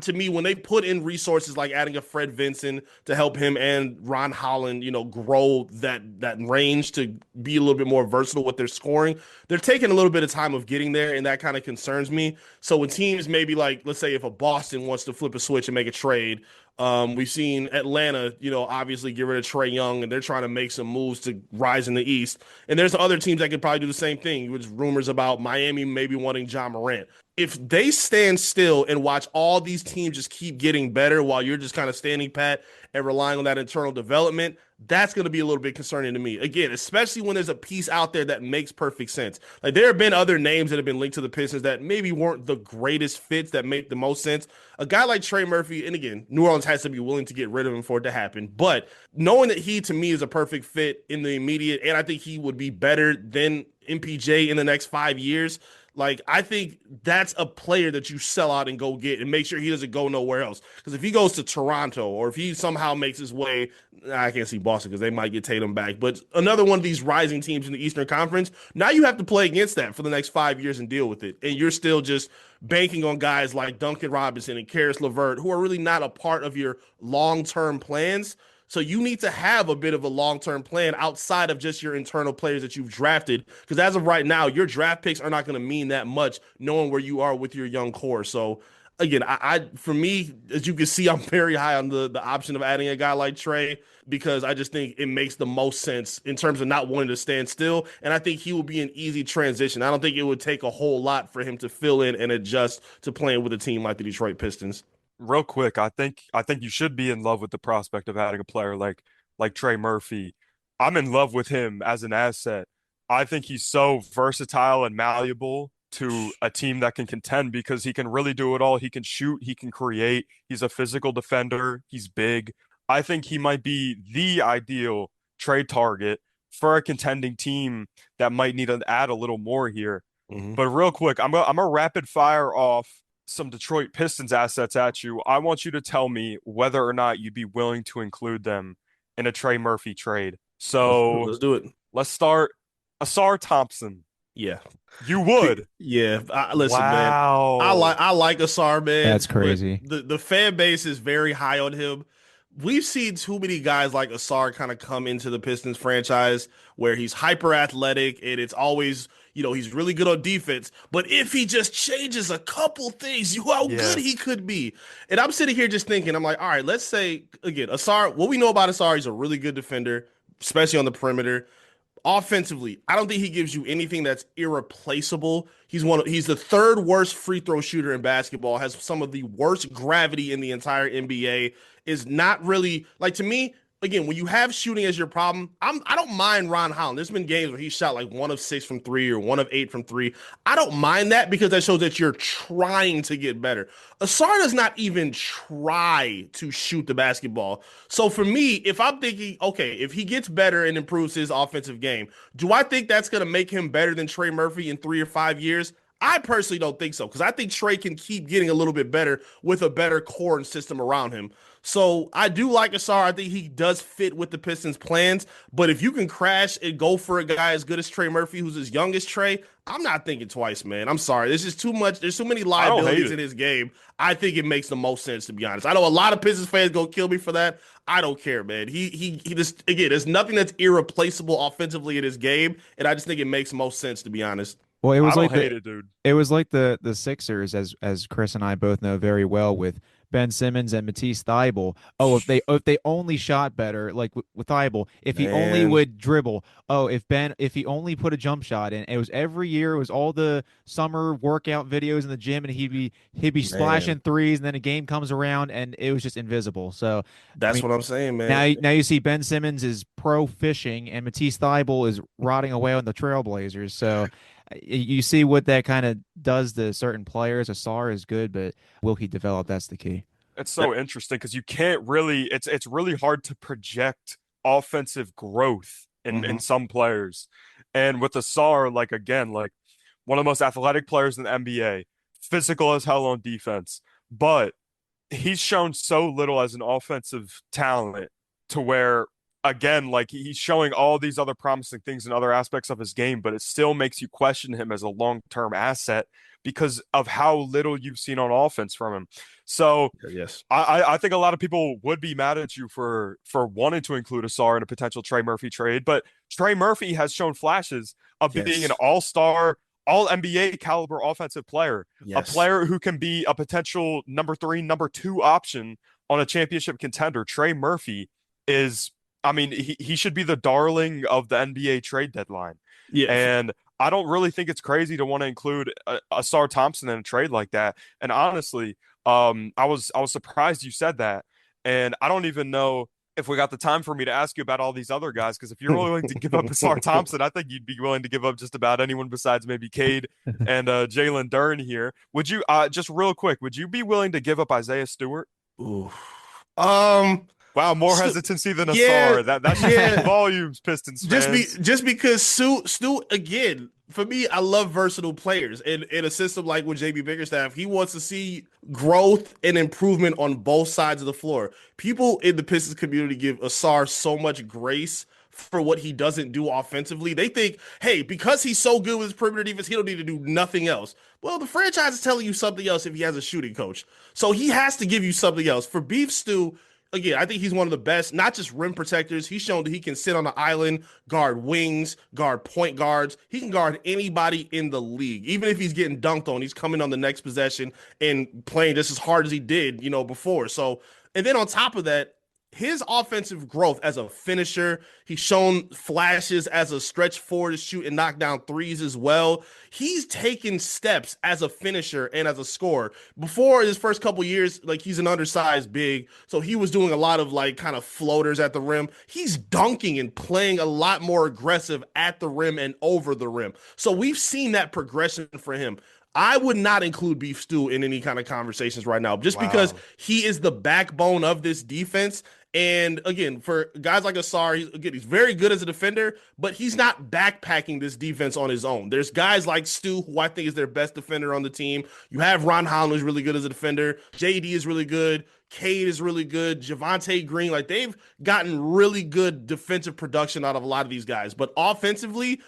to me, when they put in resources like adding a Fred Vinson to help him and Ron Holland, grow that range to be a little bit more versatile with their scoring, they're taking a little bit of time of getting there, and that kind of concerns me. So when teams maybe like, let's say if a Boston wants to flip a switch and make a trade, we've seen Atlanta, obviously get rid of Trae Young, and they're trying to make some moves to rise in the East. And there's other teams that could probably do the same thing, with rumors about Miami maybe wanting John Morant. If they stand still and watch all these teams just keep getting better while you're just kind of standing pat and relying on that internal development, that's going to be a little bit concerning to me. Again, especially when there's a piece out there that makes perfect sense. Like there have been other names that have been linked to the Pistons that maybe weren't the greatest fits that make the most sense. A guy like Trey Murphy, and again, New Orleans has to be willing to get rid of him for it to happen. But knowing that he, to me, is a perfect fit in the immediate, and I think he would be better than MPJ in the next 5 years. Like, I think that's a player that you sell out and go get and make sure he doesn't go nowhere else. Because if he goes to Toronto or if he somehow makes his way, I can't see Boston because they might get Tatum back. But another one of these rising teams in the Eastern Conference, now you have to play against that for the next 5 years and deal with it. And you're still just banking on guys like Duncan Robinson and Karis LeVert, who are really not a part of your long-term plans. So you need to have a bit of a long-term plan outside of just your internal players that you've drafted. Because as of right now, your draft picks are not going to mean that much knowing where you are with your young core. So again, for me, as you can see, I'm very high on the option of adding a guy like Trey because I just think it makes the most sense in terms of not wanting to stand still. And I think he will be an easy transition. I don't think it would take a whole lot for him to fill in and adjust to playing with a team like the Detroit Pistons. Real quick, I think you should be in love with the prospect of adding a player like Trey Murphy. I'm in love with him as an asset. I think he's so versatile and malleable to a team that can contend because he can really do it all. He can shoot, he can create, he's a physical defender, he's big. I think he might be the ideal trade target for a contending team that might need to add a little more here. Mm-hmm. But real quick, I'm a rapid fire off some Detroit Pistons assets at you. I want you to tell me whether or not you'd be willing to include them in a Trey Murphy trade. So Let's do it. let's start. Asar Thompson. Yeah. You would. Yeah. Listen, Wow. man. I like Asar, man. That's crazy. The fan base is very high on him. We've seen too many guys like Asar kind of come into the Pistons franchise where he's hyper athletic and it's always, he's really good on defense. But if he just changes a couple things, how good he could be. And I'm sitting here just thinking, I'm like, all right, let's say, again, Asar, what we know about Asar, he's a really good defender, especially on the perimeter. Offensively, I don't think he gives you anything that's irreplaceable. He's the third worst free throw shooter in basketball, has some of the worst gravity in the entire NBA, is not really like, to me, again, when you have shooting as your problem, I don't mind Ron Holland. There's been games where he shot like 1 of 6 from 3 or 1 of 8 from 3. I don't mind that because that shows that you're trying to get better. Asar does not even try to shoot the basketball. So for me, if I'm thinking, okay, if he gets better and improves his offensive game, do I think that's going to make him better than Trey Murphy in 3 or 5 years? I personally don't think so because I think Trey can keep getting a little bit better with a better core and system around him. So I do like Asar. I think he does fit with the Pistons' plans. But if you can crash and go for a guy as good as Trey Murphy, who's as young as Trey, I'm not thinking twice, man. I'm sorry. There's just too much. There's too many I don't hate liabilities it. in his game. I think it makes the most sense, to be honest. I know a lot of Pistons fans go kill me for that. I don't care, man. He just, again, there's nothing that's irreplaceable offensively in his game, and I just think it makes most sense, to be honest. Well, I don't hate it, dude. it was like the Sixers, as Chris and I both know very well, with Ben Simmons and Matisse Thybulle. Oh, if they only shot better, like with Thybulle, if he only Man, would dribble. Oh, if he only put a jump shot in. It was every year. It was all the summer workout videos in the gym, and he'd be man, splashing threes, and then a game comes around, and it was just invisible. So, I that's mean, what I'm saying, man. now you see Ben Simmons is pro fishing, and Matisse Thybulle is rotting away on the Trailblazers. So you see what that kind of does to certain players. Asar is good, but will he develop? That's the key. It's so interesting because you can't really it's really hard to project offensive growth in Mm-hmm. some players. And with Asar, like again, like one of the most athletic players in the NBA, physical as hell on defense, but he's shown so little as an offensive talent to where again like he's showing all these other promising things in other aspects of his game, but it still makes you question him as a long-term asset because of how little you've seen on offense from him. So Yes. I think a lot of people would be mad at you for wanting to include Asar in a potential Trey Murphy trade, but Trey Murphy has shown flashes of being an Yes. all-star, all NBA caliber offensive player, a Yes. player who can be a potential number three, number two option on a championship contender. Trey Murphy is, I mean, he should be the darling of the NBA trade deadline. Yeah. And I don't really think it's crazy to want to include Asar Thompson in a trade like that. And honestly, I was surprised you said that, and I don't even know if we got the time for me to ask you about all these other guys. Because if you're willing to give up Asar Thompson, I think you'd be willing to give up just about anyone besides maybe Cade and Jalen Duren here. Would you just real quick? Would you be willing to give up Isaiah Stewart? Ooh. Um. Wow, more Stu, hesitancy than yeah. Asar. That should speak Yeah. volumes, Pistons fans. Just because Stu again, for me, I love versatile players. In a system like with JB Bickerstaff, he wants to see growth and improvement on both sides of the floor. People in the Pistons community give Asar so much grace for what he doesn't do offensively. They think, hey, because he's so good with his perimeter defense, he don't need to do nothing else. Well, the franchise is telling you something else if he has a shooting coach. So he has to give you something else. For Beef Stew, again, I think he's one of the best, not just rim protectors. He's shown that he can sit on the island, guard wings, guard point guards. He can guard anybody in the league. Even if he's getting dunked on, he's coming on the next possession and playing just as hard as he did, before. So, and then on top of that, his offensive growth as a finisher, he's shown flashes as a stretch forward to shoot and knock down threes as well. He's taken steps as a finisher and as a scorer. Before his first couple years, like he's an undersized big, so he was doing a lot of like kind of floaters at the rim. He's dunking and playing a lot more aggressive at the rim and over the rim. So we've seen that progression for him. I would not include Beef Stew in any kind of conversations right now, just because Wow. he is the backbone of this defense. And again, for guys like Asar, he's very good as a defender, but he's not backpacking this defense on his own. There's guys like Stu, who I think is their best defender on the team. You have Ron Holland, who's really good as a defender. JD is really good. Cade is really good. Javante Green, like they've gotten really good defensive production out of a lot of these guys. But offensively,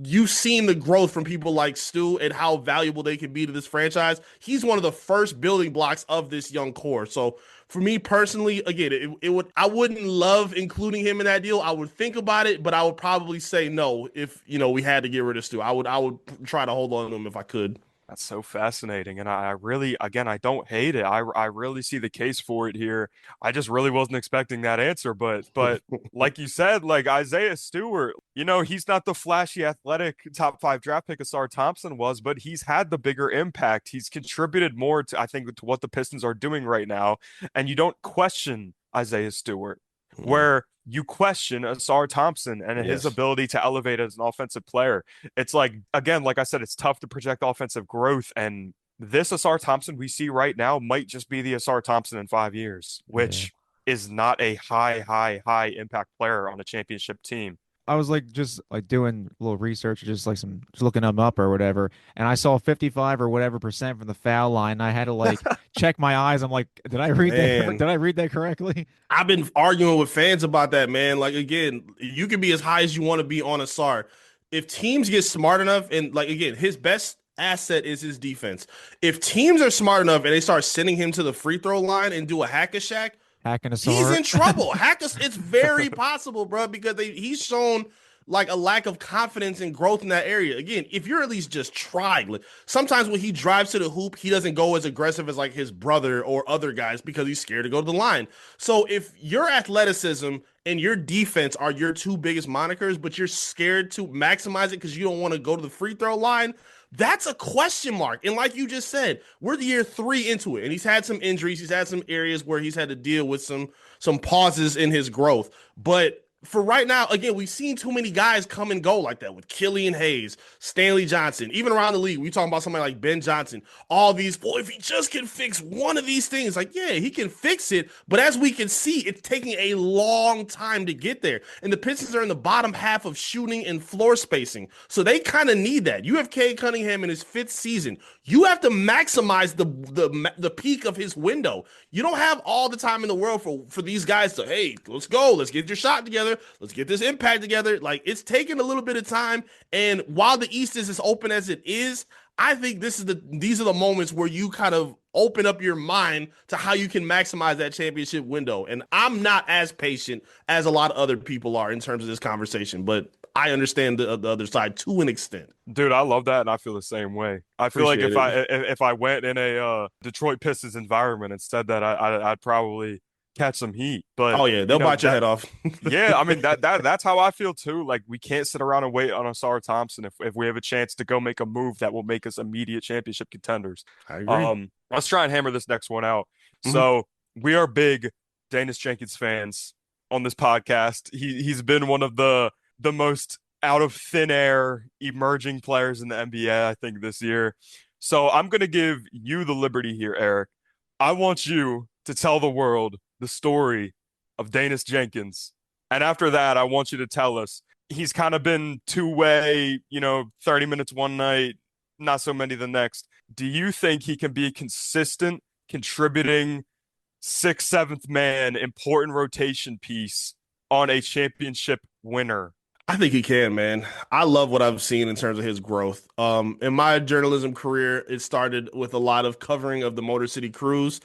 you've seen the growth from people like Stu and how valuable they can be to this franchise. He's one of the first building blocks of this young core. So for me personally, again, it would I wouldn't love including him in that deal. I would think about it, but I would probably say no if we had to get rid of Stu. I would try to hold on to him if I could. That's so fascinating. And I really, again, I don't hate it. I really see the case for it here. I just really wasn't expecting that answer. But like you said, like Isaiah Stewart, he's not the flashy athletic top five draft pick Asar Thompson was, but he's had the bigger impact. He's contributed more to, I think, to what the Pistons are doing right now. And you don't question Isaiah Stewart, where you question Asar Thompson and his Yes. ability to elevate as an offensive player. It's like, again, like I said, it's tough to project offensive growth. And this Asar Thompson we see right now might just be the Asar Thompson in 5 years, Yeah. which is not a high impact player on a championship team. I was like just like doing a little research, just looking them up or whatever, and I saw 55 or whatever percent from the foul line. And I had to like check my eyes. I'm like, did I read that? Man, Did I read that correctly? I've been arguing with fans about that, man. Like again, you can be as high as you want to be on a SAR. If teams get smart enough, and like again, his best asset is his defense. If teams are smart enough and they start sending him to the free throw line and do a hack a Shaq, Hacking a he's SAR. in trouble. Hackers, it's very possible, bro, because he's shown like a lack of confidence and growth in that area. Again, if you're at least just trying, like, sometimes when he drives to the hoop, he doesn't go as aggressive as like his brother or other guys because he's scared to go to the line. So if your athleticism and your defense are your two biggest monikers, but you're scared to maximize it because you don't want to go to the free throw line, that's a question mark. And like you just said, we're the year 3 into it, and he's had some injuries. He's had some areas where he's had to deal with some pauses in his growth. But for right now, again, we've seen too many guys come and go like that with Killian Hayes, Stanley Johnson, even around the league. We talking about somebody like Ben Johnson. All these, boy, if he just can fix one of these things, like, yeah, he can fix it. But as we can see, it's taking a long time to get there. And the Pistons are in the bottom half of shooting and floor spacing. So they kind of need that. You have Cade Cunningham in his 5th season. You have to maximize the peak of his window. You don't have all the time in the world for these guys to, hey, let's go. Let's get your shot together. Let's get this impact together. Like, it's taking a little bit of time. And while the East is as open as it is, I think these are the moments where you kind of open up your mind to how you can maximize that championship window. And I'm not as patient as a lot of other people are in terms of this conversation, but I understand the other side to an extent. Dude, I love that, and I feel the same way. I feel like Appreciate if I went in a Detroit Pistons environment and said that, I'd probably catch some heat. But Oh yeah, they'll bite your head off. yeah, I mean that's how I feel too. Like, we can't sit around and wait on Osar Thompson if we have a chance to go make a move that will make us immediate championship contenders. I agree. Let's try and hammer this next one out. Mhm. So we are big Dennis Jenkins fans on this podcast. He's been one of the most out of thin air emerging players in the NBA, I think, this year. So I'm going to give you the liberty here, Eric. I want you to tell the world the story of Dennis Jenkins. And after that, I want you to tell us, he's kind of been two-way, 30 minutes one night, not so many the next. Do you think he can be a consistent, contributing, 6th, 7th man, important rotation piece on a championship winner? I think he can, man. I love what I've seen in terms of his growth. In my journalism career, it started with a lot of covering of the Motor City Cruise,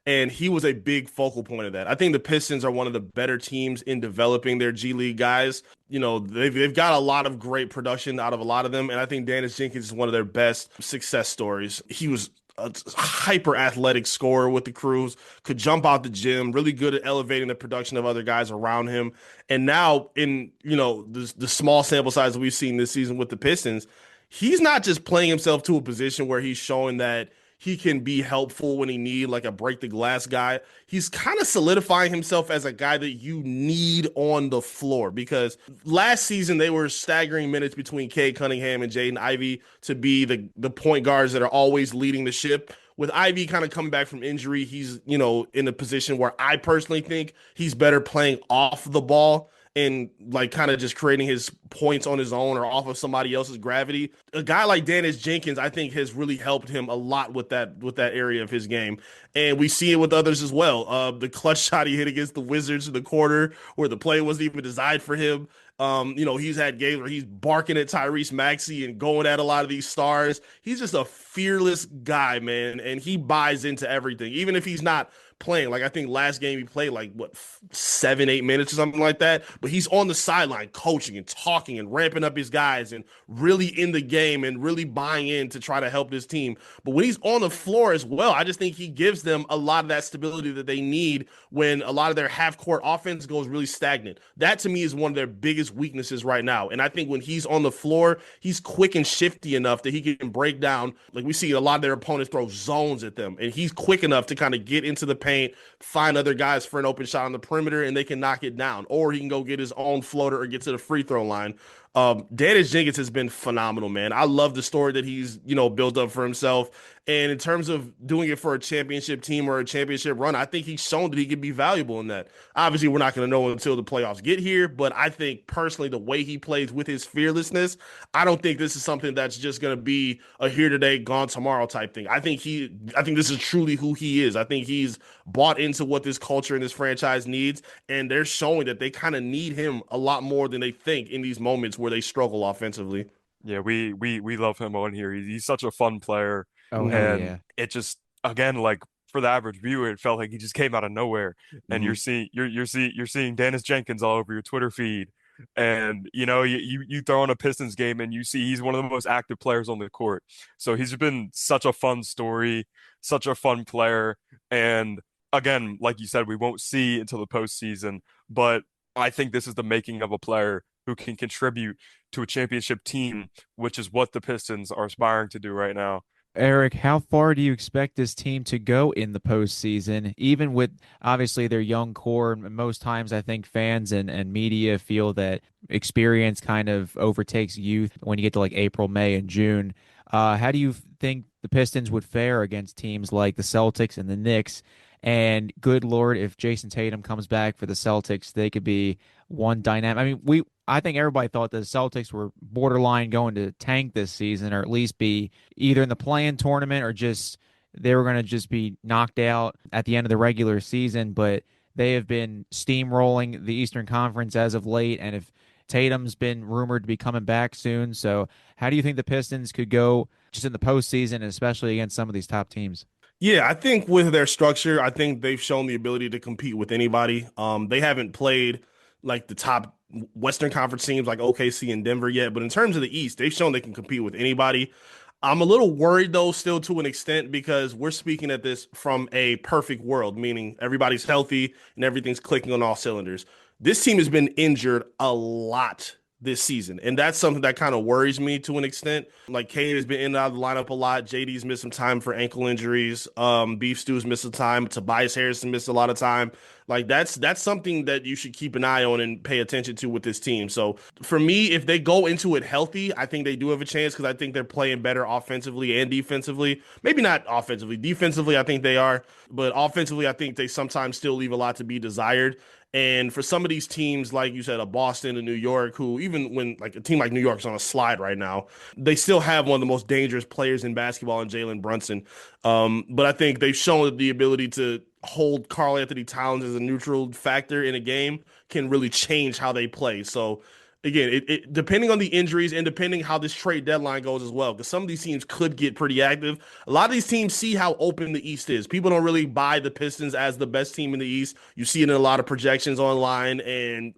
and he was a big focal point of that. I think the Pistons are one of the better teams in developing their G League guys. They've got a lot of great production out of a lot of them, and I think Dennis Jenkins is one of their best success stories. He was a hyper athletic scorer with the Crews, could jump out the gym, really good at elevating the production of other guys around him. And now in, the small sample size that we've seen this season with the Pistons, he's not just playing himself to a position where he's showing that he can be helpful when he need, like a break the glass guy. He's kind of solidifying himself as a guy that you need on the floor, because last season they were staggering minutes between Cade Cunningham and Jaden Ivey to be the point guards that are always leading the ship. With Ivy kind of coming back from injury, he's, in a position where I personally think he's better playing off the ball and like kind of just creating his points on his own or off of somebody else's gravity. A guy like Dennis Jenkins, I think, has really helped him a lot with that area of his game. And we see it with others as well. The clutch shot he hit against the Wizards in the quarter where the play wasn't even designed for him. He's had games where he's barking at Tyrese Maxey and going at a lot of these stars. He's just a fearless guy, man, and he buys into everything, even if he's not playing. Like, I think last game he played 7-8 minutes or something like that, but he's on the sideline coaching and talking and ramping up his guys and really in the game and really buying in to try to help this team. But when he's on the floor as well, I just think he gives them a lot of that stability that they need when a lot of their half-court offense goes really stagnant. That, to me, is one of their biggest weaknesses right now. And I think when he's on the floor, he's quick and shifty enough that he can break down. Like, we see a lot of their opponents throw zones at them, and he's quick enough to kind of get into the paint, find other guys for an open shot on the perimeter, and they can knock it down. Or he can go get his own floater or get to the free throw line. Dennis Jenkins has been phenomenal, man. I love the story that he's, built up for himself. And in terms of doing it for a championship team or a championship run, I think he's shown that he can be valuable in that. Obviously, we're not going to know until the playoffs get here, but I think personally, the way he plays with his fearlessness, I don't think this is something that's just going to be a here today, gone tomorrow type thing. I think this is truly who he is. I think he's bought into what this culture and this franchise needs, and they're showing that they kind of need him a lot more than they think in these moments where they struggle offensively. Yeah, we love him on here. He's such a fun player, Oh, hell Hmm. and yeah. it just again like for the average viewer, it felt like he just came out of nowhere. And Hmm. you're seeing Dennis Jenkins all over your Twitter feed, and you throw on a Pistons game and you see he's one of the most active players on the court. So he's been such a fun story, such a fun player, and again, like you said, we won't see until the postseason, but I think this is the making of a player who can contribute to a championship team, which is what the Pistons are aspiring to do right now. Eric, how far do you expect this team to go in the postseason? Even with obviously their young core, and most times I think fans and media feel that experience kind of overtakes youth when you get to like April, May, and June. How do you think the Pistons would fare against teams like the Celtics and the Knicks? And good Lord, if Jason Tatum comes back for the Celtics, they could be one dynamic. I mean, I think everybody thought the Celtics were borderline going to tank this season, or at least be either in the play-in tournament or just they were going to just be knocked out at the end of the regular season. But they have been steamrolling the Eastern Conference as of late, and if Tatum's been rumored to be coming back soon, so how do you think the Pistons could go just in the postseason, especially against some of these top teams? Yeah, I think with their structure, I think they've shown the ability to compete with anybody. They haven't played like the top Western Conference teams like OKC and Denver yet, but in terms of the East, they've shown they can compete with anybody. I'm a little worried though, still to an extent, because we're speaking at this from a perfect world, meaning everybody's healthy and everything's clicking on all cylinders. This team has been injured a lot this season, and that's something that kind of worries me to an extent. Like Kane has been in and out of the lineup a lot. JD's missed some time for ankle injuries. Beef Stew's missed some time. Tobias Harrison missed a lot of time. Like that's something that you should keep an eye on and pay attention to with this team. So for me, if they go into it healthy, I think they do have a chance because I think they're playing better offensively and defensively. Maybe not offensively. Defensively, I think they are, but offensively, I think they sometimes still leave a lot to be desired. And for some of these teams, like you said, a Boston, a New York, who even when like a team like New York's on a slide right now, they still have one of the most dangerous players in basketball in Jalen Brunson. But I think they've shown the ability to hold Karl Anthony Towns as a neutral factor in a game can really change how they play. So again, it depending on the injuries and depending how this trade deadline goes as well, because some of these teams could get pretty active. A lot of these teams see how open the East is. People don't really buy the Pistons as the best team in the East. You see it in a lot of projections online, and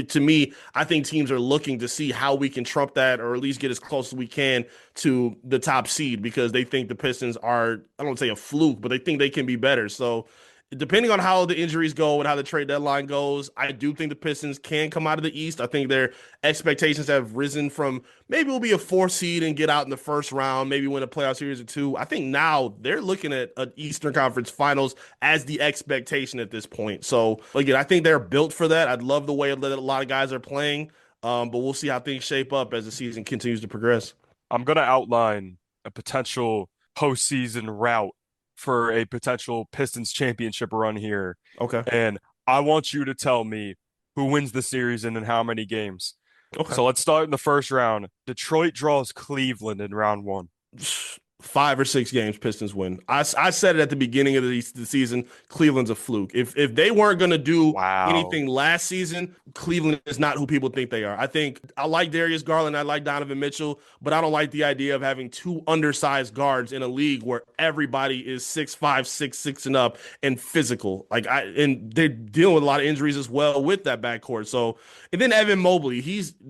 to me, I think teams are looking to see how we can trump that or at least get as close as we can to the top seed because they think the Pistons are, I don't say a fluke, but they think they can be better. So depending on how the injuries go and how the trade deadline goes, I do think the Pistons can come out of the East. I think their expectations have risen from maybe we'll be a 4 seed and get out in the first round, maybe win a playoff series or two. I think now they're looking at an Eastern Conference Finals as the expectation at this point. So again, I think they're built for that. I'd love the way that a lot of guys are playing, but we'll see how things shape up as the season continues to progress. I'm going to outline a potential postseason route for a potential Pistons championship run here. Okay. And I want you to tell me who wins the series and in how many games. Okay. So let's start in the first round. Detroit draws Cleveland in round one. 5 or 6 games, Pistons win. I said it at the beginning of the season. Cleveland's a fluke. If they weren't going to do Wow. anything last season, Cleveland is not who people think they are. I think I like Darius Garland, I like Donovan Mitchell, but I don't like the idea of having two undersized guards in a league where everybody is 6'5", 6'6" and up and physical. And they're dealing with a lot of injuries as well with that backcourt. So and then Evan Mobley,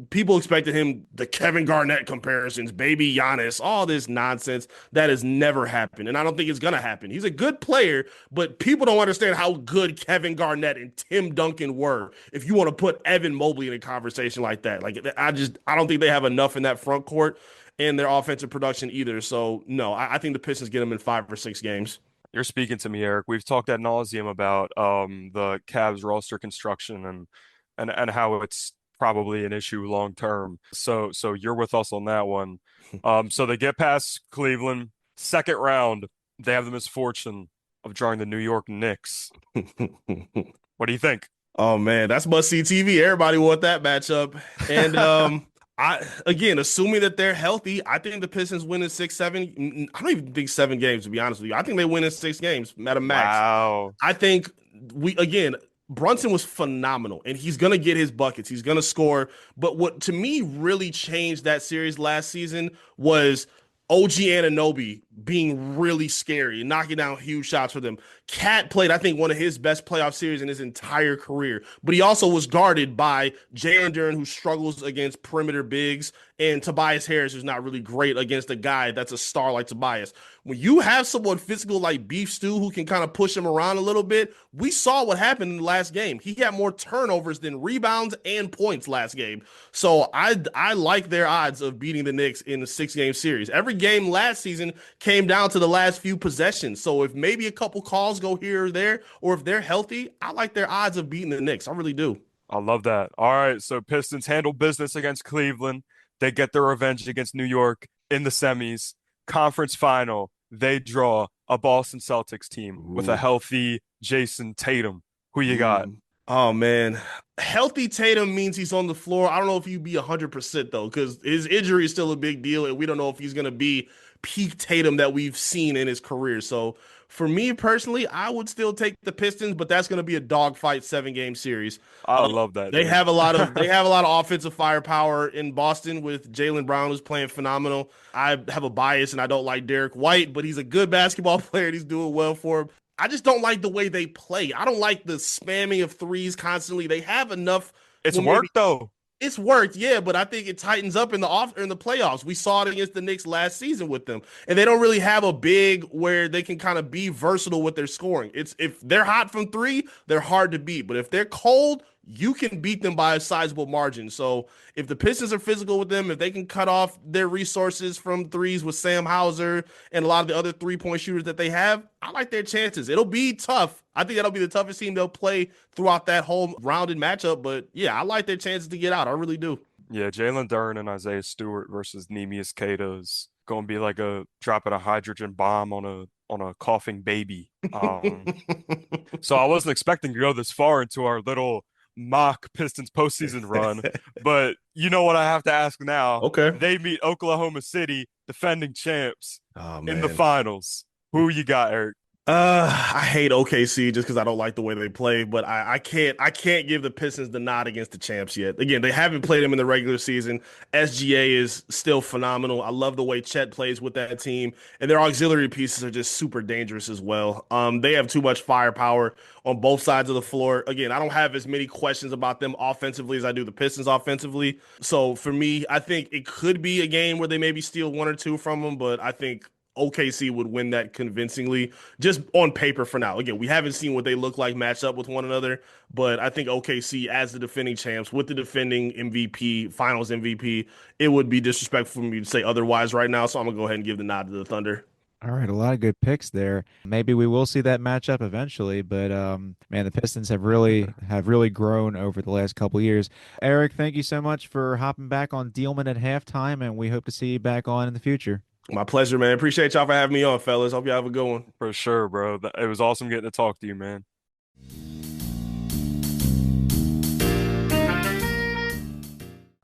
people expected him the Kevin Garnett comparisons, baby Giannis, all this nonsense. That has never happened, and I don't think it's gonna happen. He's a good player, but people don't understand how good Kevin Garnett and Tim Duncan were. If you want to put Evan Mobley in a conversation like that, I don't think they have enough in that front court and their offensive production either. So no, I think the Pistons get them in 5 or 6 games. You're speaking to me, Eric. We've talked ad nauseum about the Cavs roster construction and how it's probably an issue long term. So you're with us on that one. So they get past Cleveland. Second round, they have the misfortune of drawing the New York Knicks. What do you think? Oh man, that's must see TV. Everybody want that matchup. And I again, assuming that they're healthy, I think the Pistons win in 6, 7. I don't even think 7 games, to be honest with you. I think they win in 6 games at a max. Wow. I think we again, Brunson was phenomenal, and he's gonna get his buckets. He's gonna score. But what to me really changed that series last season was OG Anunoby being really scary, knocking down huge shots for them. Cat played, I think, one of his best playoff series in his entire career, but he also was guarded by Jalen Duren, who struggles against perimeter bigs, and Tobias Harris, who's not really great against a guy that's a star like Tobias. When you have someone physical like Beef Stew who can kind of push him around a little bit, we saw what happened in the last game. He had more turnovers than rebounds and points last game. So I like their odds of beating the Knicks in the 6 game series. Every game last season came down to the last few possessions. So if maybe a couple calls go here or there, or if they're healthy, I like their odds of beating the Knicks. I really do. I love that. All right, so Pistons handle business against Cleveland. They get their revenge against New York in the semis. Conference final, they draw a Boston Celtics team with a healthy Jason Tatum. Who you got? Oh man, healthy Tatum means he's on the floor. I don't know if he'd be 100% though, because his injury is still a big deal, and we don't know if he's gonna be peak Tatum that we've seen in his career. So for me personally, I would still take the Pistons, but that's gonna be a dogfight 7 game series. I love that, They dude. have a lot of they have a lot of offensive firepower in Boston with Jaylen Brown, who's playing phenomenal. I have a bias and I don't like Derek White, but he's a good basketball player and he's doing well for him. I just don't like the way they play. I don't like the spamming of threes constantly. They have enough. It's Well, work though. it's worked, yeah, but I think it tightens up in the playoffs. We saw it against the Knicks last season with them, and they don't really have a big where they can kind of be versatile with their scoring. It's if they're hot from three, they're hard to beat, but if they're cold, you can beat them by a sizable margin. So if the Pistons are physical with them, if they can cut off their resources from threes with Sam Hauser and a lot of the other 3-point shooters that they have, I like their chances. It'll be tough. I think that'll be the toughest team they'll play throughout that whole rounded matchup. But yeah, I like their chances to get out. I really do. Yeah, Jalen Duren and Isaiah Stewart versus Neemias Queta is going to be like a dropping a hydrogen bomb on a coughing baby. So I wasn't expecting to go this far into our little mock Pistons postseason run, but you know what I have to ask now? Okay. They meet Oklahoma City, defending champs, Oh in the man. finals. Who you got, Eric? I hate OKC just because I don't like the way they play, but I can't give the Pistons the nod against the champs yet. Again, they haven't played them in the regular season. SGA is still phenomenal. I love the way Chet plays with that team, and their auxiliary pieces are just super dangerous as well. They have too much firepower on both sides of the floor. Again, I don't have as many questions about them offensively as I do the Pistons offensively. So for me, I think it could be a game where they maybe steal one or two from them, but I think OKC would win that convincingly, just on paper for now. Again, we haven't seen what they look like match up with one another, but I think OKC, as the defending champs, with the defending MVP, finals MVP, it would be disrespectful for me to say otherwise right now. So I'm going to go ahead and give the nod to the Thunder. All right, a lot of good picks there. Maybe we will see that matchup eventually, but man, the Pistons have really grown over the last couple years. Eric, thank you so much for hopping back on Diehlman at halftime, and we hope to see you back on in the future. My pleasure, man. Appreciate y'all for having me on, fellas. Hope y'all have a good one. For sure, bro. It was awesome getting to talk to you, man.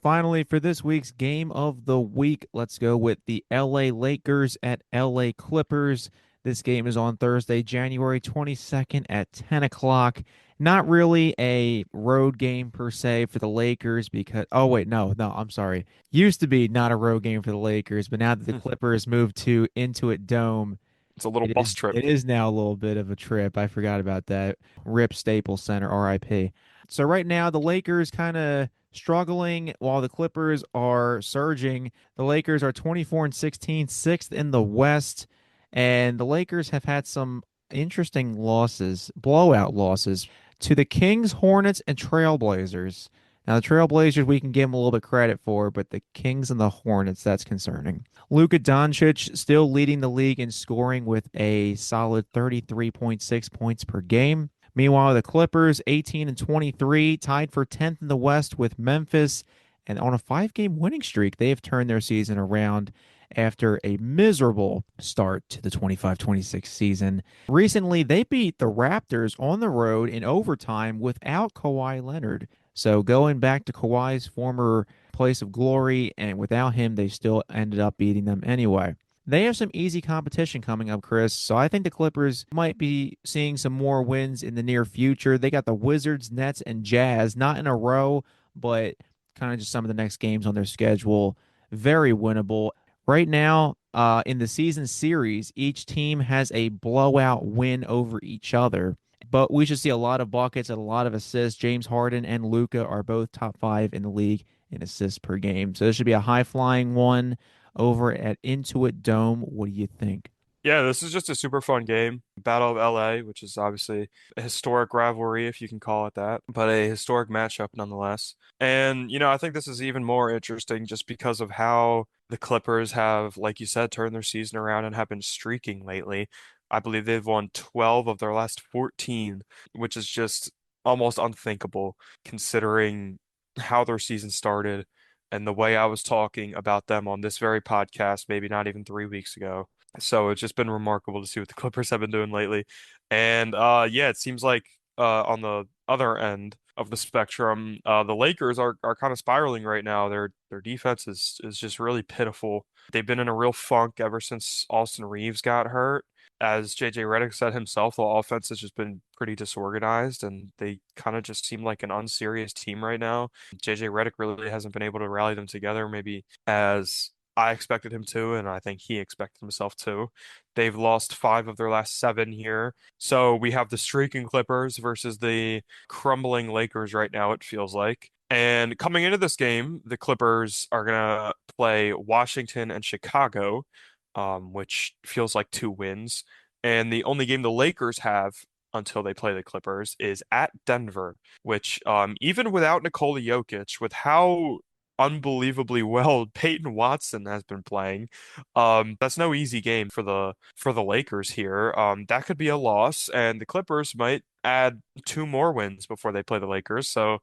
Finally, for this week's game of the week, let's go with the LA Lakers at LA Clippers. This game is on Thursday, January 22nd at 10 o'clock. Not really a road game per se for the Lakers because, oh, wait, no, I'm sorry. Used to be not a road game for the Lakers, but now that the Clippers moved to Intuit Dome, It's a little bus trip. it is now a little bit of a trip. I forgot about that. RIP Staples Center, RIP. So right now, the Lakers kind of struggling while the Clippers are surging. The Lakers are 24-16, sixth in the West, and the Lakers have had some interesting losses, blowout losses to the Kings, Hornets, and Trailblazers. Now, the Trailblazers, we can give them a little bit credit for, but the Kings and the Hornets, that's concerning. Luka Doncic still leading the league in scoring with a solid 33.6 points per game. Meanwhile, the Clippers, 18 and 23, tied for 10th in the West with Memphis. And on a 5-game winning streak, they have turned their season around after a miserable start to the 25-26 season. Recently, they beat the Raptors on the road in overtime without Kawhi Leonard. So going back to Kawhi's former place of glory, and without him, they still ended up beating them anyway. They have some easy competition coming up, Chris. So I think the Clippers might be seeing some more wins in the near future. They got the Wizards, Nets, and Jazz, not in a row, but kind of just some of the next games on their schedule. Very winnable. Right now, in the season series, each team has a blowout win over each other. But we should see a lot of buckets and a lot of assists. James Harden and Luka are both top 5 in the league in assists per game. So this should be a high-flying one over at Intuit Dome. What do you think? Yeah, this is just a super fun game. Battle of LA, which is obviously a historic rivalry, if you can call it that, but a historic matchup nonetheless. And, I think this is even more interesting just because of how the Clippers have, like you said, turned their season around and have been streaking lately. I believe they've won 12 of their last 14, which is just almost unthinkable considering how their season started and the way I was talking about them on this very podcast, maybe not even 3 weeks ago. So it's just been remarkable to see what the Clippers have been doing lately. And yeah, it seems like on the other end of the spectrum, the Lakers are kind of spiraling right now. Their defense is just really pitiful. They've been in a real funk ever since Austin Reeves got hurt. As JJ Redick said himself, the offense has just been pretty disorganized, and they kind of just seem like an unserious team right now. JJ Redick really hasn't been able to rally them together, maybe as I expected him to, and I think he expected himself to. They've lost 5 of their last 7 here. So we have the streaking Clippers versus the crumbling Lakers right now, it feels like. And coming into this game, the Clippers are going to play Washington and Chicago, which feels like 2 wins. And the only game the Lakers have until they play the Clippers is at Denver, which even without Nikola Jokic, with how unbelievably well Peyton Watson has been playing, that's no easy game for the Lakers here. That could be a loss, and the Clippers might add 2 more wins before they play the Lakers. So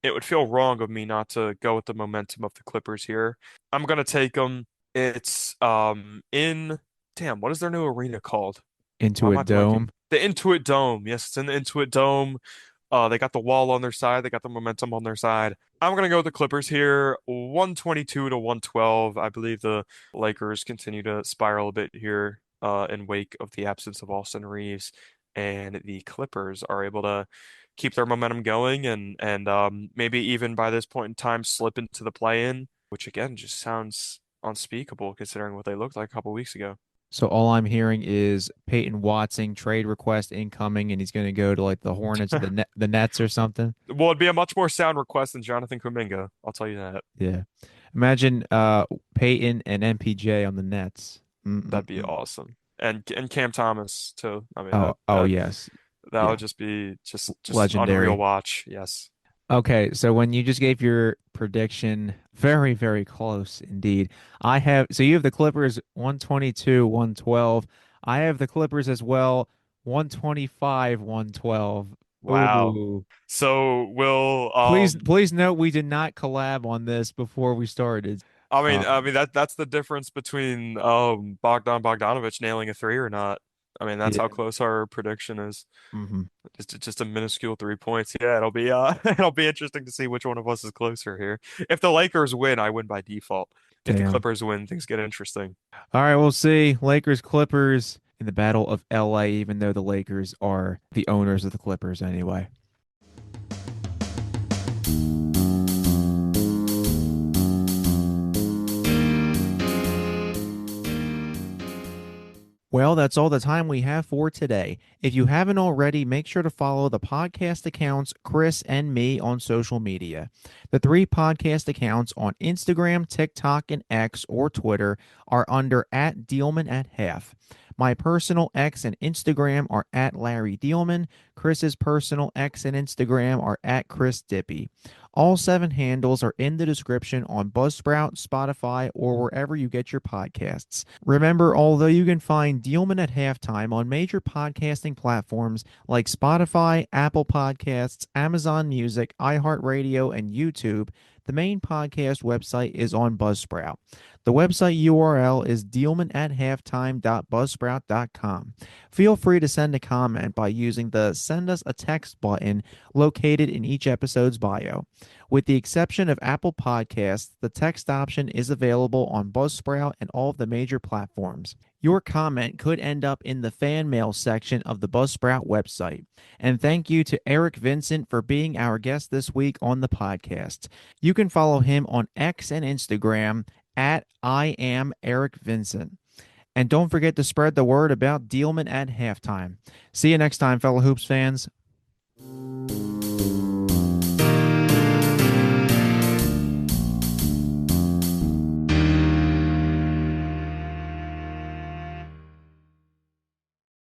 it would feel wrong of me not to go with the momentum of the Clippers here. I'm gonna take them. It's in damn, what is their new arena called? Why am I Intuit blanking? Dome. The Intuit Dome. Yes, it's in the Intuit Dome. They got the wall on their side. They got the momentum on their side. I'm gonna go with the Clippers here, 122 to 112. I believe the Lakers continue to spiral a bit here, in wake of the absence of Austin Reeves, and the Clippers are able to keep their momentum going and maybe even by this point in time slip into the play-in, which again just sounds unspeakable considering what they looked like a couple weeks ago. So all I'm hearing is Peyton Watson trade request incoming, and he's going to go to like the Hornets or the Nets or something. Well, it'd be a much more sound request than Jonathan Kuminga, I'll tell you that. Yeah. Imagine Peyton and MPJ on the Nets. That'd be Mm-mm-mm. awesome. And Cam Thomas too. I mean Oh yes. that Yeah. would just be just unreal Legendary. watch. Yes. Okay, so when you just gave your prediction, very, very close indeed. So you have the Clippers 122, 112. I have the Clippers as well, 125, 112. Wow. Ooh. So will Please note we did not collab on this before we started. that's the difference between Bogdan Bogdanovic nailing a three or not. I mean, that's how Yeah. close our prediction is. hmm Just a minuscule 3 points. Yeah, it'll be it'll be interesting to see which one of us is closer here. If the Lakers win, I win by default. If the Damn. Clippers win, things get interesting. All right, we'll see. Lakers, Clippers in the Battle of LA, even though the Lakers are the owners of the Clippers anyway. Well, that's all the time we have for today. If you haven't already, make sure to follow the podcast accounts, Chris and me, on social media. The 3 podcast accounts on Instagram, TikTok, and X or Twitter are under @Diehlman@half. My personal X and Instagram are @Larry Diehlman. Chris's personal X and Instagram are @Chris Dippy. All 7 handles are in the description on Buzzsprout, Spotify, or wherever you get your podcasts. Remember, although you can find Diehlman at Halftime on major podcasting platforms like Spotify, Apple Podcasts, Amazon Music, iHeartRadio, and YouTube, the main podcast website is on Buzzsprout. The website URL is dealmanathalftime.buzzsprout.com. Feel free to send a comment by using the Send Us a Text button located in each episode's bio. With the exception of Apple Podcasts, the text option is available on Buzzsprout and all of the major platforms. Your comment could end up in the fan mail section of the Buzzsprout website. And thank you to Eric Vincent for being our guest this week on the podcast. You can follow him on X and Instagram at I am Eric Vincent. And don't forget to spread the word about Diehlman at Halftime. See you next time, fellow Hoops fans.